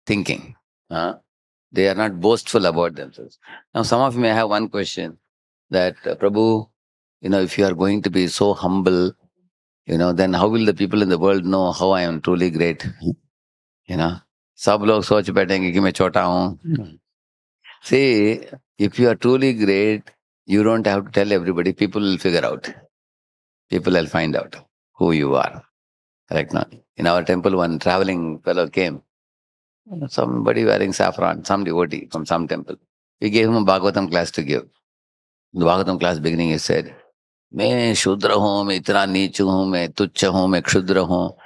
thinking. They are not boastful about themselves. Now some of you may have one question that, Prabhu, if you are going to be so humble, then how will the people in the world know how I am truly great? सब लोग सोच बैठेंगे कि मैं छोटा हूँ. See, if you are truly great, you don't have to tell everybody. People will figure out. People will find out who you are. Correct now? In our temple, one traveling fellow came. Somebody wearing saffron, some devotee from some temple. We gave him a Bhagavatam class to give. The Bhagavatam class beginning, he said, मैं शूद्र हूँ, मैं इतना नीच हूँ, मैं तुच्छ हूँ, मैं क्षुद्र हूँ,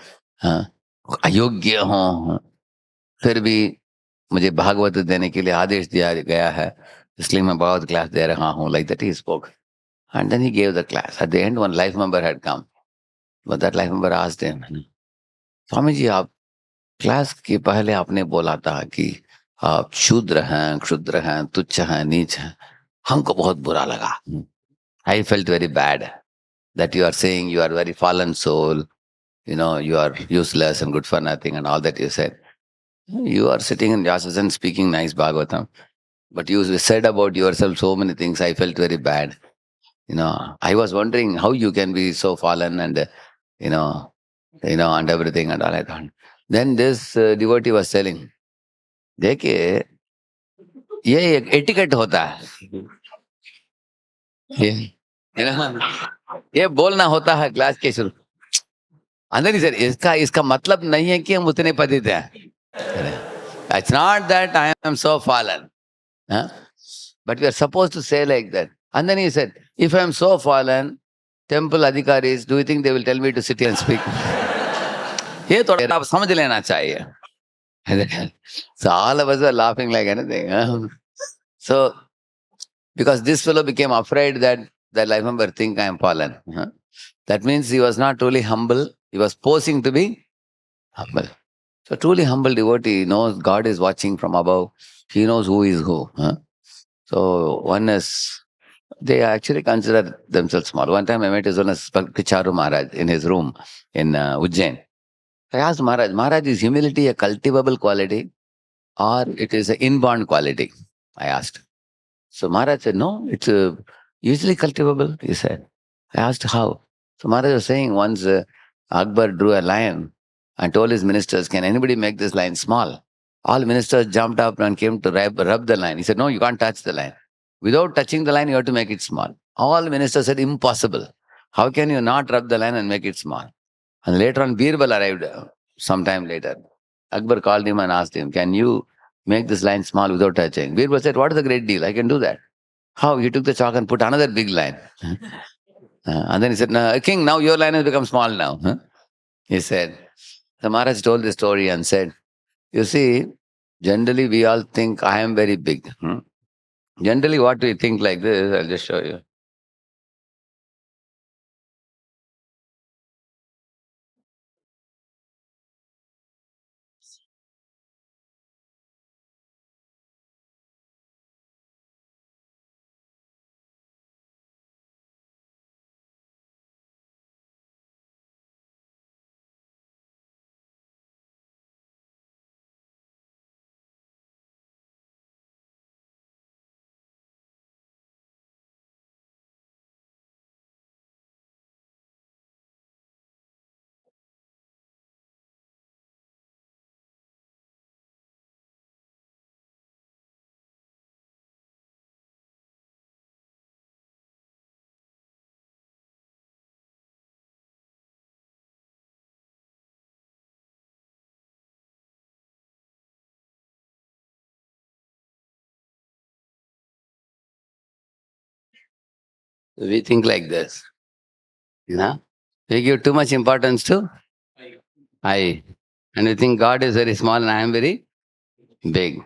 अयोग्य हूँ, फिर भी मुझे भागवत देने के लिए आदेश दिया गया है, इसलिए मैं भागवत क्लास दे रहा हूँ. Like that he spoke. And then he gave the class. At the end, one life member had come. But that life member asked him, Swami ji, आप क्लास के पहले आपने बोला था कि आप शूद्र हैं, क्षुद्र हैं, तुच्छ हैं, नीच हैं. हमको बहुत बुरा लगा. I felt very bad that you are saying you are very fallen soul, you are useless and good for nothing and all that you said. You are sitting in Yasas and speaking nice Bhagavatam, but you said about yourself so many things. I felt very bad. I was wondering how you can be so fallen and, and everything and all I thought. Then this devotee was telling, देखिए, ये एक etiquette होता है. ये बोलना होता है class के शुरू. अंदर ही सर इसका मतलब नहीं है कि हम उतने पतित हैं. It's not that I am so fallen. But we are supposed to say like that. And then he said, if I am so fallen, temple adhikaris, do you think they will tell me to sit here and speak? ये थोड़ा आप समझ लेना चाहिए. So all of us were laughing like anything. So because this fellow became afraid that the life member think I am fallen. That means he was not truly humble. He was posing to be humble. So truly humble devotee knows God is watching from above. He knows who is who. So they actually consider themselves small. One time I met his Holiness Kicharu Maharaj in his room in Ujjain. I asked Maharaj, is humility a cultivable quality or it is an inborn quality? I asked. So Maharaj said, no, it's usually cultivable, he said. I asked how. So Maharaj was saying once Akbar drew a line and told his ministers, can anybody make this line small? All ministers jumped up and came to rub the line. He said, no, you can't touch the line. Without touching the line, you have to make it small. All ministers said, impossible. How can you not rub the line and make it small? And later on, Birbal arrived sometime later. Akbar called him and asked him, can you make this line small without touching? Birbal said, what is the great deal? I can do that. How? He took the chalk and put another big line. And then he said, no, king, now your line has become small now. He said, the Maharaj told the story and said, you see, generally we all think I am very big. Generally what we think like this, I'll just show you. We think like this. You know? We give too much importance to I. And we think God is very small and I am very big.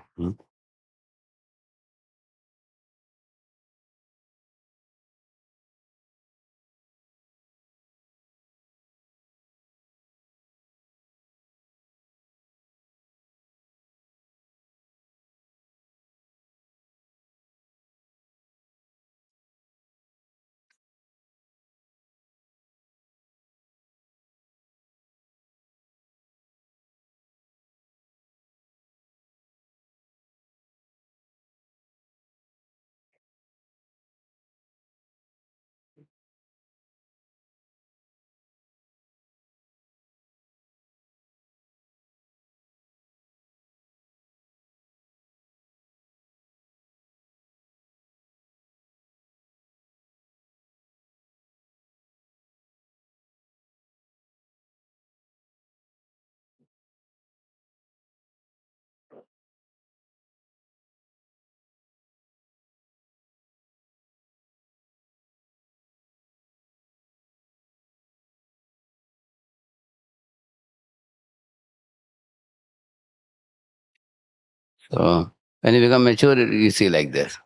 So when you become mature, you see like this.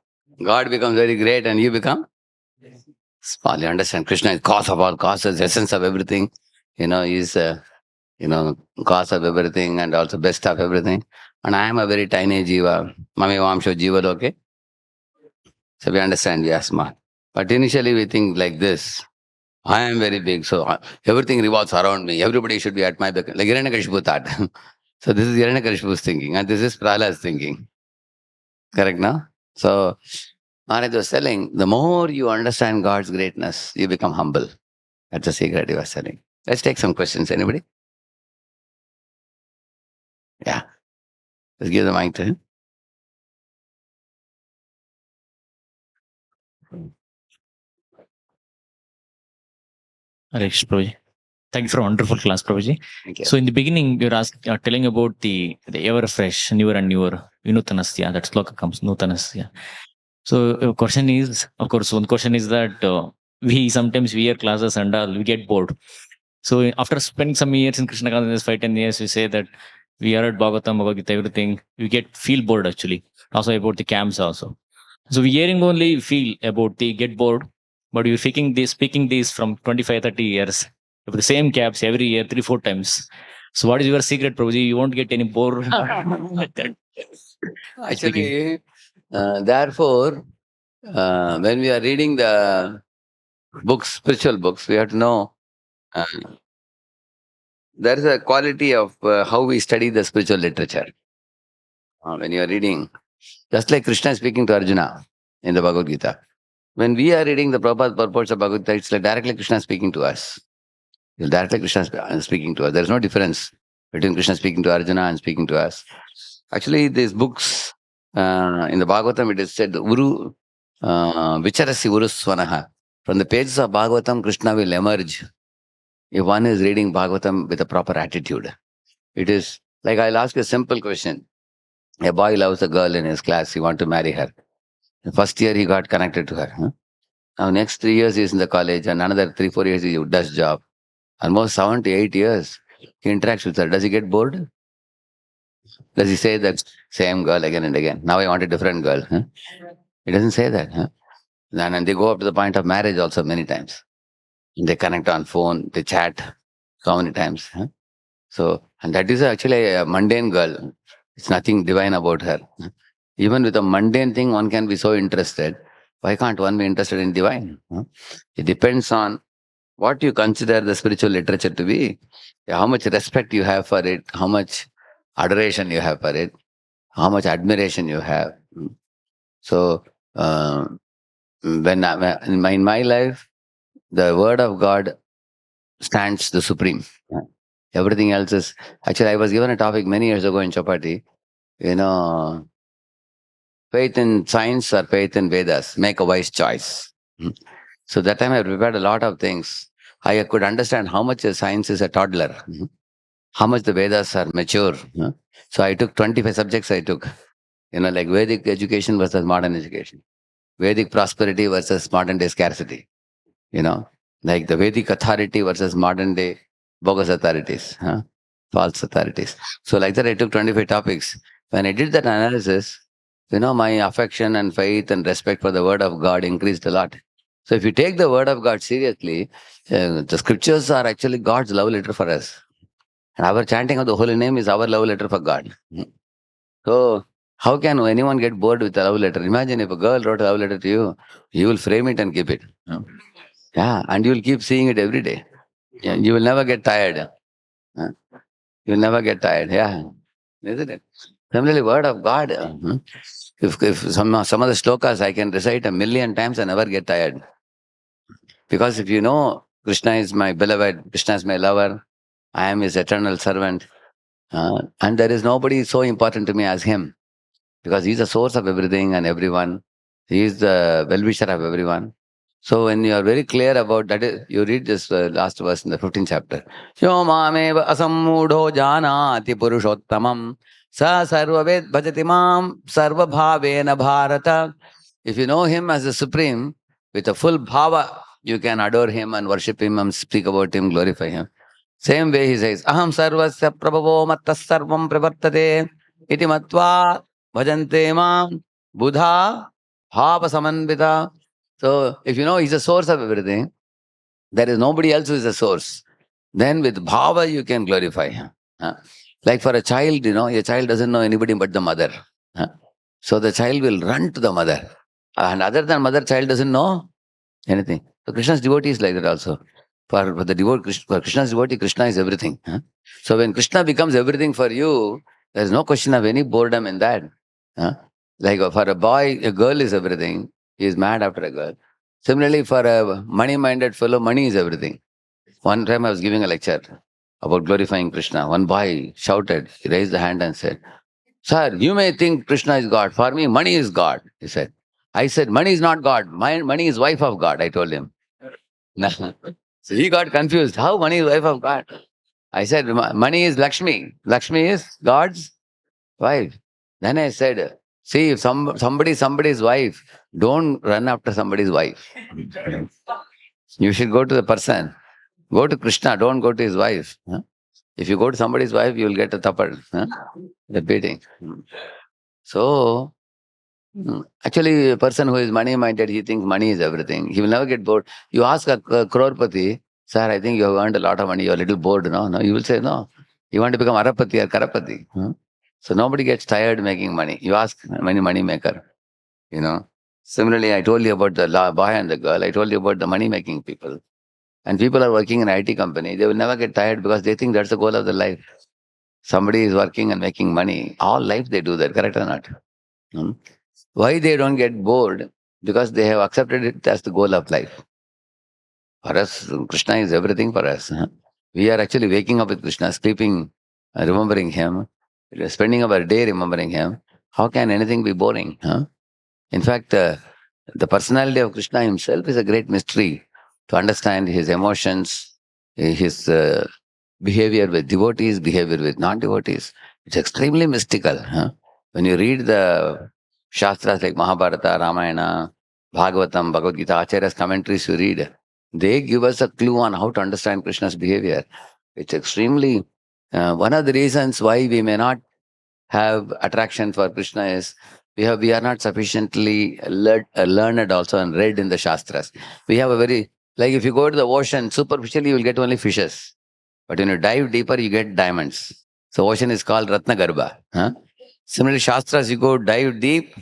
God becomes very great and you become small. You understand? Krishna is cause of all causes, essence of everything. He's cause of everything and also best of everything. And I am a very tiny jiva. Mami Vamsho Jiva Loke. So we understand we are small. But initially we think like this. I am very big, so everything revolves around me. Everybody should be at my back. Like Hiranyakashipu thought. So this is Hiranyakashipu's thinking, and this is Prahlad's thinking. Correct, no? So Maharaj was telling, the more you understand God's greatness, you become humble. That's the secret he was telling. Let's take some questions. Anybody? Yeah. Let's give the mic to him. Hare Krishna, Prabhuji. Thank you for a wonderful class, Prabhuji. Thank you. So in the beginning, you're telling about the ever fresh, newer and newer, Vinutanasya. That sloka comes, Nutanasya. So your question is, of course, one question is that we sometimes hear classes and we get bored. So after spending some years in Krishna consciousness, 5-10 years, we say that we are at Bhagavatam, Bhagavad Gita, everything. We feel bored actually. Also about the camps also. So we hearing only feel about the get bored, but you're speaking this from 25-30 years with the same caps every year, 3-4 times. So what is your secret, Prabhuji? You won't get any bored. Actually, therefore, when we are reading the books, spiritual books, we have to know there is a quality of how we study the spiritual literature. When you are reading, just like Krishna is speaking to Arjuna in the Bhagavad Gita. When we are reading the Prabhupada purports of Bhagavad Gita, it's like directly Krishna speaking to us. Directly Krishna is speaking to us. There is no difference between Krishna speaking to Arjuna and speaking to us. Actually, these books, in the Bhagavatam, it is said, Uru Vicharasi Uru Swanaha. From the pages of Bhagavatam, Krishna will emerge if one is reading Bhagavatam with a proper attitude. It is like, I'll ask you a simple question. A boy loves a girl in his class, he wants to marry her. The first year he got connected to her. Now next 3 years he is in the college, and another 3-4 years he does job. Almost 7 to 8 years he interacts with her. Does he get bored? Does he say that same girl again and again? Now I want a different girl. He doesn't say that. And they go up to the point of marriage also many times. They connect on phone, they chat so many times. So, and that is actually a mundane girl. It's nothing divine about her. Even with a mundane thing, one can be so interested. Why can't one be interested in divine? It depends on what you consider the spiritual literature to be, how much respect you have for it, how much adoration you have for it, how much admiration you have. So, in my life, the word of God stands the supreme. Everything else is... Actually, I was given a topic many years ago in Chapati, faith in science or faith in Vedas, make a wise choice. So that time I prepared a lot of things. I could understand how much science is a toddler, how much the Vedas are mature. So I took 25 subjects I took, like Vedic education versus modern education, Vedic prosperity versus modern day scarcity, like the Vedic authority versus modern day bogus authorities, false authorities. So like that I took 25 topics. When I did that analysis, my affection and faith and respect for the word of God increased a lot. So if you take the word of God seriously, the scriptures are actually God's love letter for us. And our chanting of the holy name is our love letter for God. So how can anyone get bored with a love letter? Imagine if a girl wrote a love letter to you, you will frame it and keep it. Yeah, and you will keep seeing it every day. Yeah, you will never get tired. You will never get tired. Yeah, isn't it? Similarly, word of God. If some of the shlokas I can recite 1,000,000 times and never get tired. Because if you know Krishna is my beloved, Krishna is my lover, I am his eternal servant, and there is nobody so important to me as him, because he is the source of everything and everyone. He is the well-wisher of everyone. So when you are very clear about that, you read this last verse in the 15th chapter. Yo mameva asammudho janati purushottamam sa sarvaved bhajati mam sarva bhavena bharata. If you know him as the supreme, with a full bhava, you can adore him and worship him and speak about him, glorify him. Same way he says, aham sarvasya prabhavo mattas sarvam pravartate iti matva bhajante mam buddha bhava samanvita. So if you know he's the source of everything, there is nobody else who is the source. Then with bhava you can glorify him. Like for a child, a child doesn't know anybody but the mother. So the child will run to the mother. And other than mother, child doesn't know anything. So Krishna's devotee is like that also. For Krishna's devotee, Krishna is everything. So when Krishna becomes everything for you, there is no question of any boredom in that. Like for a boy, a girl is everything. He is mad after a girl. Similarly, for a money-minded fellow, money is everything. One time I was giving a lecture about glorifying Krishna. One boy shouted, he raised the hand and said, "Sir, you may think Krishna is God. For me, money is God," he said. I said, "Money is not God. Money is wife of God," I told him. So he got confused. How money is wife of God? I said, "Money is Lakshmi. Lakshmi is God's wife." Then I said, "See, if somebody's wife, don't run after somebody's wife. You should go to the person. Go to Krishna, don't go to his wife. If you go to somebody's wife, you will get a tappad, the beating." So, actually, a person who is money-minded, he thinks money is everything. He will never get bored. You ask a crorepati, "Sir, I think you have earned a lot of money. You are a little bored." No, you will say, "No. You want to become Arapati or Karapati." So nobody gets tired making money. You ask any money maker, Similarly, I told you about the boy and the girl. I told you about the money-making people. And people are working in an IT company. They will never get tired because they think that's the goal of their life. Somebody is working and making money. All life they do that, correct or not? Why they don't get bored? Because they have accepted it as the goal of life. For us, Krishna is everything for us. We are actually waking up with Krishna, sleeping, remembering him, spending our day remembering him. How can anything be boring? Huh? In fact, the personality of Krishna himself is a great mystery to understand his emotions, his behavior with devotees, behavior with non-devotees. It's extremely mystical. Huh? When you read the Shastras like Mahabharata, Ramayana, Bhagavatam, Bhagavad Gita, Acharya's commentaries you read, they give us a clue on how to understand Krishna's behavior. It's extremely, one of the reasons why we may not have attraction for Krishna is we are not sufficiently learned also and read in the Shastras. We have a very, like if you go to the ocean, superficially you will get only fishes. But when you dive deeper, you get diamonds. So ocean is called Ratna Garbha. Huh? Similarly, Shastras, you go dive deep,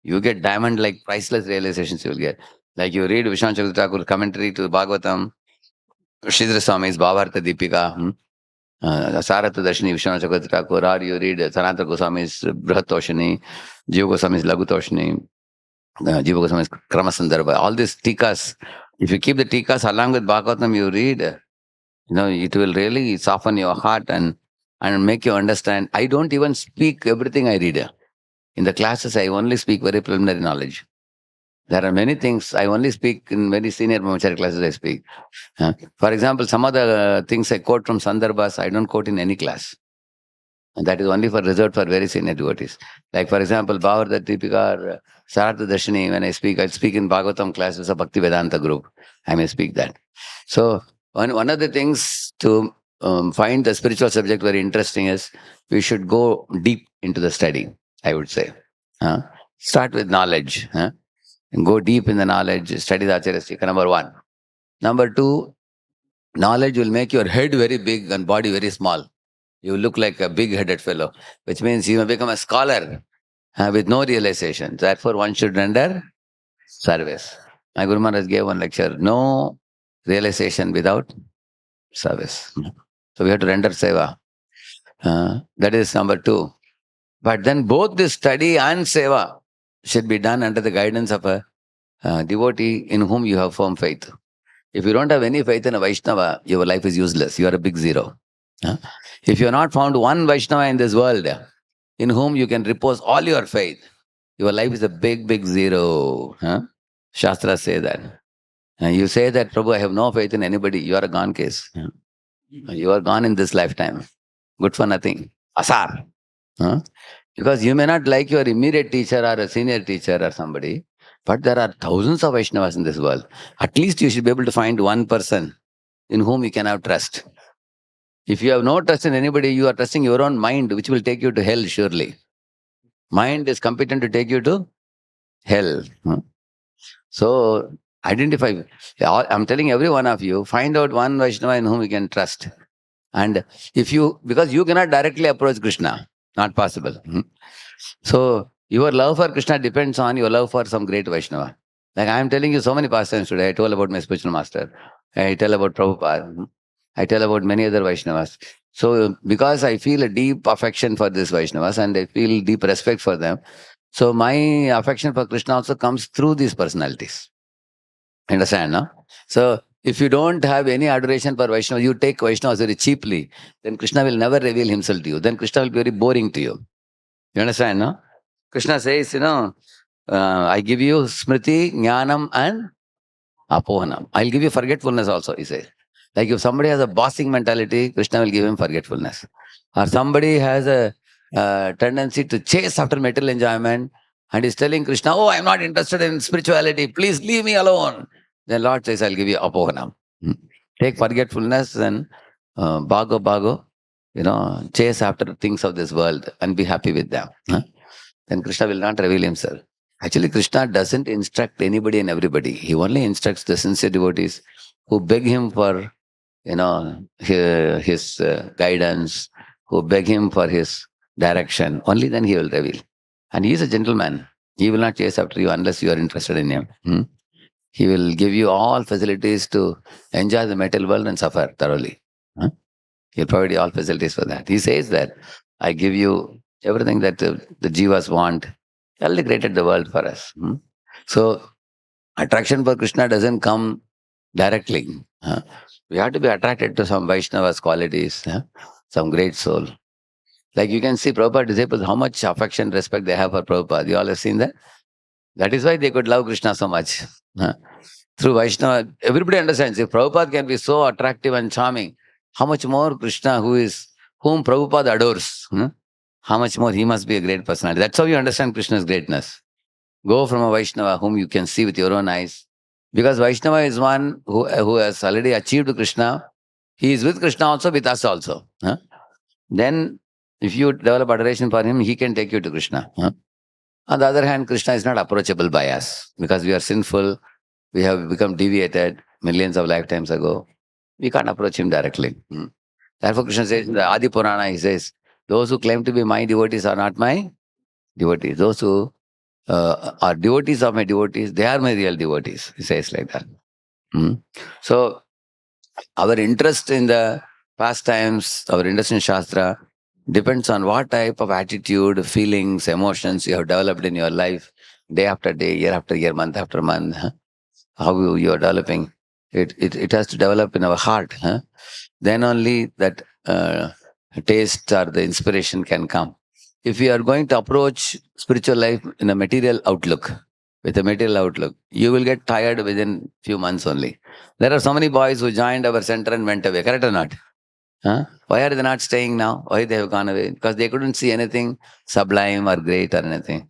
you get diamond like priceless realizations you will get. Like you read Vishwanath Chakravarti Thakur's commentary to Bhagavatam, Sridhar Swami's Bhavartha Deepika, Sarata Darshini Vishwanath Chakravarti Thakur, or you read Sanatana Goswami's Brihattoshini, Jiva Goswami's Lagutoshini, Jiva Goswami's Kramasandarbha. All these tikas, if you keep the tikas along with Bhagavatam, you read, it will really soften your heart and make you understand. I don't even speak everything I read. In the classes, I only speak very preliminary knowledge. There are many things I only speak in very senior brahmachari classes I speak. For example, some of the things I quote from Sandarbhas, I don't quote in any class. And that is only for reserved for very senior devotees. Like for example, Bhavartha Deepika or Sarata Darshini, when I speak, I'll speak in Bhagavatam classes of Bhakti Vedanta group. I may speak that. So one of the things to find the spiritual subject very interesting is we should go deep into the study, I would say. Start with knowledge. And go deep in the knowledge, study the Acharya Stika, number one. Number two, knowledge will make your head very big and body very small. You look like a big-headed fellow, which means you may become a scholar with no realization. Therefore, one should render service. My Guru Maharaj gave one lecture, no realization without service. So we have to render seva. That is number two. But then both the study and seva should be done under the guidance of a devotee in whom you have firm faith. If you don't have any faith in a Vaishnava, your life is useless. You are a big zero. If you have not found one Vaishnava in this world in whom you can repose all your faith, your life is a big, big zero. Shastras say that. You say that, Prabhu, I have no faith in anybody. You are a gone case. You are gone in this lifetime. Good for nothing. Asar. Because you may not like your immediate teacher or a senior teacher or somebody, but there are thousands of Vaishnavas in this world. At least you should be able to find one person in whom you can have trust. If you have no trust in anybody, you are trusting your own mind, which will take you to hell surely. Mind is competent to take you to hell. So identify. I'm telling every one of you, find out one Vaishnava in whom you can trust. And because you cannot directly approach Krishna, not possible. So your love for Krishna depends on your love for some great Vaishnava. Like I am telling you so many pastimes today. I told about my spiritual master. I tell about Prabhupada. I tell about many other Vaishnavas. So because I feel a deep affection for these Vaishnavas and I feel deep respect for them, so my affection for Krishna also comes through these personalities. Understand, no? So if you don't have any adoration for Vaishnava, you take Vaishnavas very cheaply, then Krishna will never reveal himself to you. Then Krishna will be very boring to you. You understand, no? Krishna says, I give you smriti, jnanam and apohanam. I'll give you forgetfulness also, he says. Like if somebody has a bossing mentality, Krishna will give him forgetfulness. Or somebody has a tendency to chase after material enjoyment and is telling Krishna, oh, I'm not interested in spirituality, please leave me alone. Then Lord says, I'll give you apohanam. Take forgetfulness and bago, chase after things of this world and be happy with them. Then Krishna will not reveal himself. Actually, Krishna doesn't instruct anybody and everybody. He only instructs the sincere devotees who beg him for, his guidance, who beg him for his direction. Only then he will reveal. And he is a gentleman. He will not chase after you unless you are interested in him. He will give you all facilities to enjoy the material world and suffer thoroughly. He'll provide you all facilities for that. He says that, I give you everything that the jivas want. He only created the world for us. So, attraction for Krishna doesn't come directly. We have to be attracted to some Vaishnava's qualities, some great soul. Like you can see Prabhupada disciples, how much affection, respect they have for Prabhupada. You all have seen that? That is why they could love Krishna so much. huh? Through Vaishnava, everybody understands. If Prabhupada can be so attractive and charming, how much more Krishna, whom Prabhupada adores, how much more he must be a great personality. That's how you understand Krishna's greatness. Go from a Vaishnava whom you can see with your own eyes. Because Vaishnava is one who has already achieved Krishna. He is with Krishna also, with us also. Then, if you develop adoration for him, he can take you to Krishna. On the other hand, Krishna is not approachable by us because we are sinful. We have become deviated millions of lifetimes ago. We can't approach him directly. Therefore, Krishna says in the Adi Purana, he says, those who claim to be my devotees are not my devotees. Those who are devotees of my devotees, they are my real devotees. He says like that. So, our interest in the pastimes, our interest in Shastra depends on what type of attitude, feelings, emotions you have developed in your life, day after day, year after year, month after month. How you are developing. It has to develop in our heart. Then only that taste or the inspiration can come. If we are going to approach spiritual life in a material outlook, with a material outlook, you will get tired within few months only. There are so many boys who joined our center and went away, correct or not? Why are they not staying now? Why they have gone away? Because they couldn't see anything sublime or great or anything.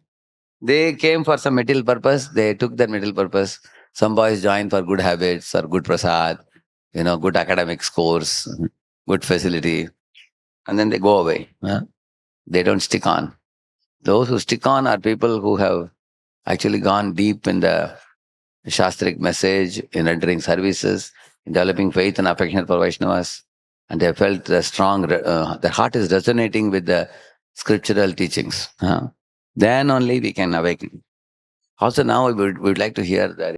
They came for some material purpose, they took that material purpose. Some boys joined for good habits or good prasad, good academic scores, good facility, and then they go away. They don't stick on. Those who stick on are people who have actually gone deep in the Shastric message, in entering services, in developing faith and affection for Vaishnavas, and they have felt the strong, their heart is resonating with the scriptural teachings. Then only we can awaken. Also now we would like to hear the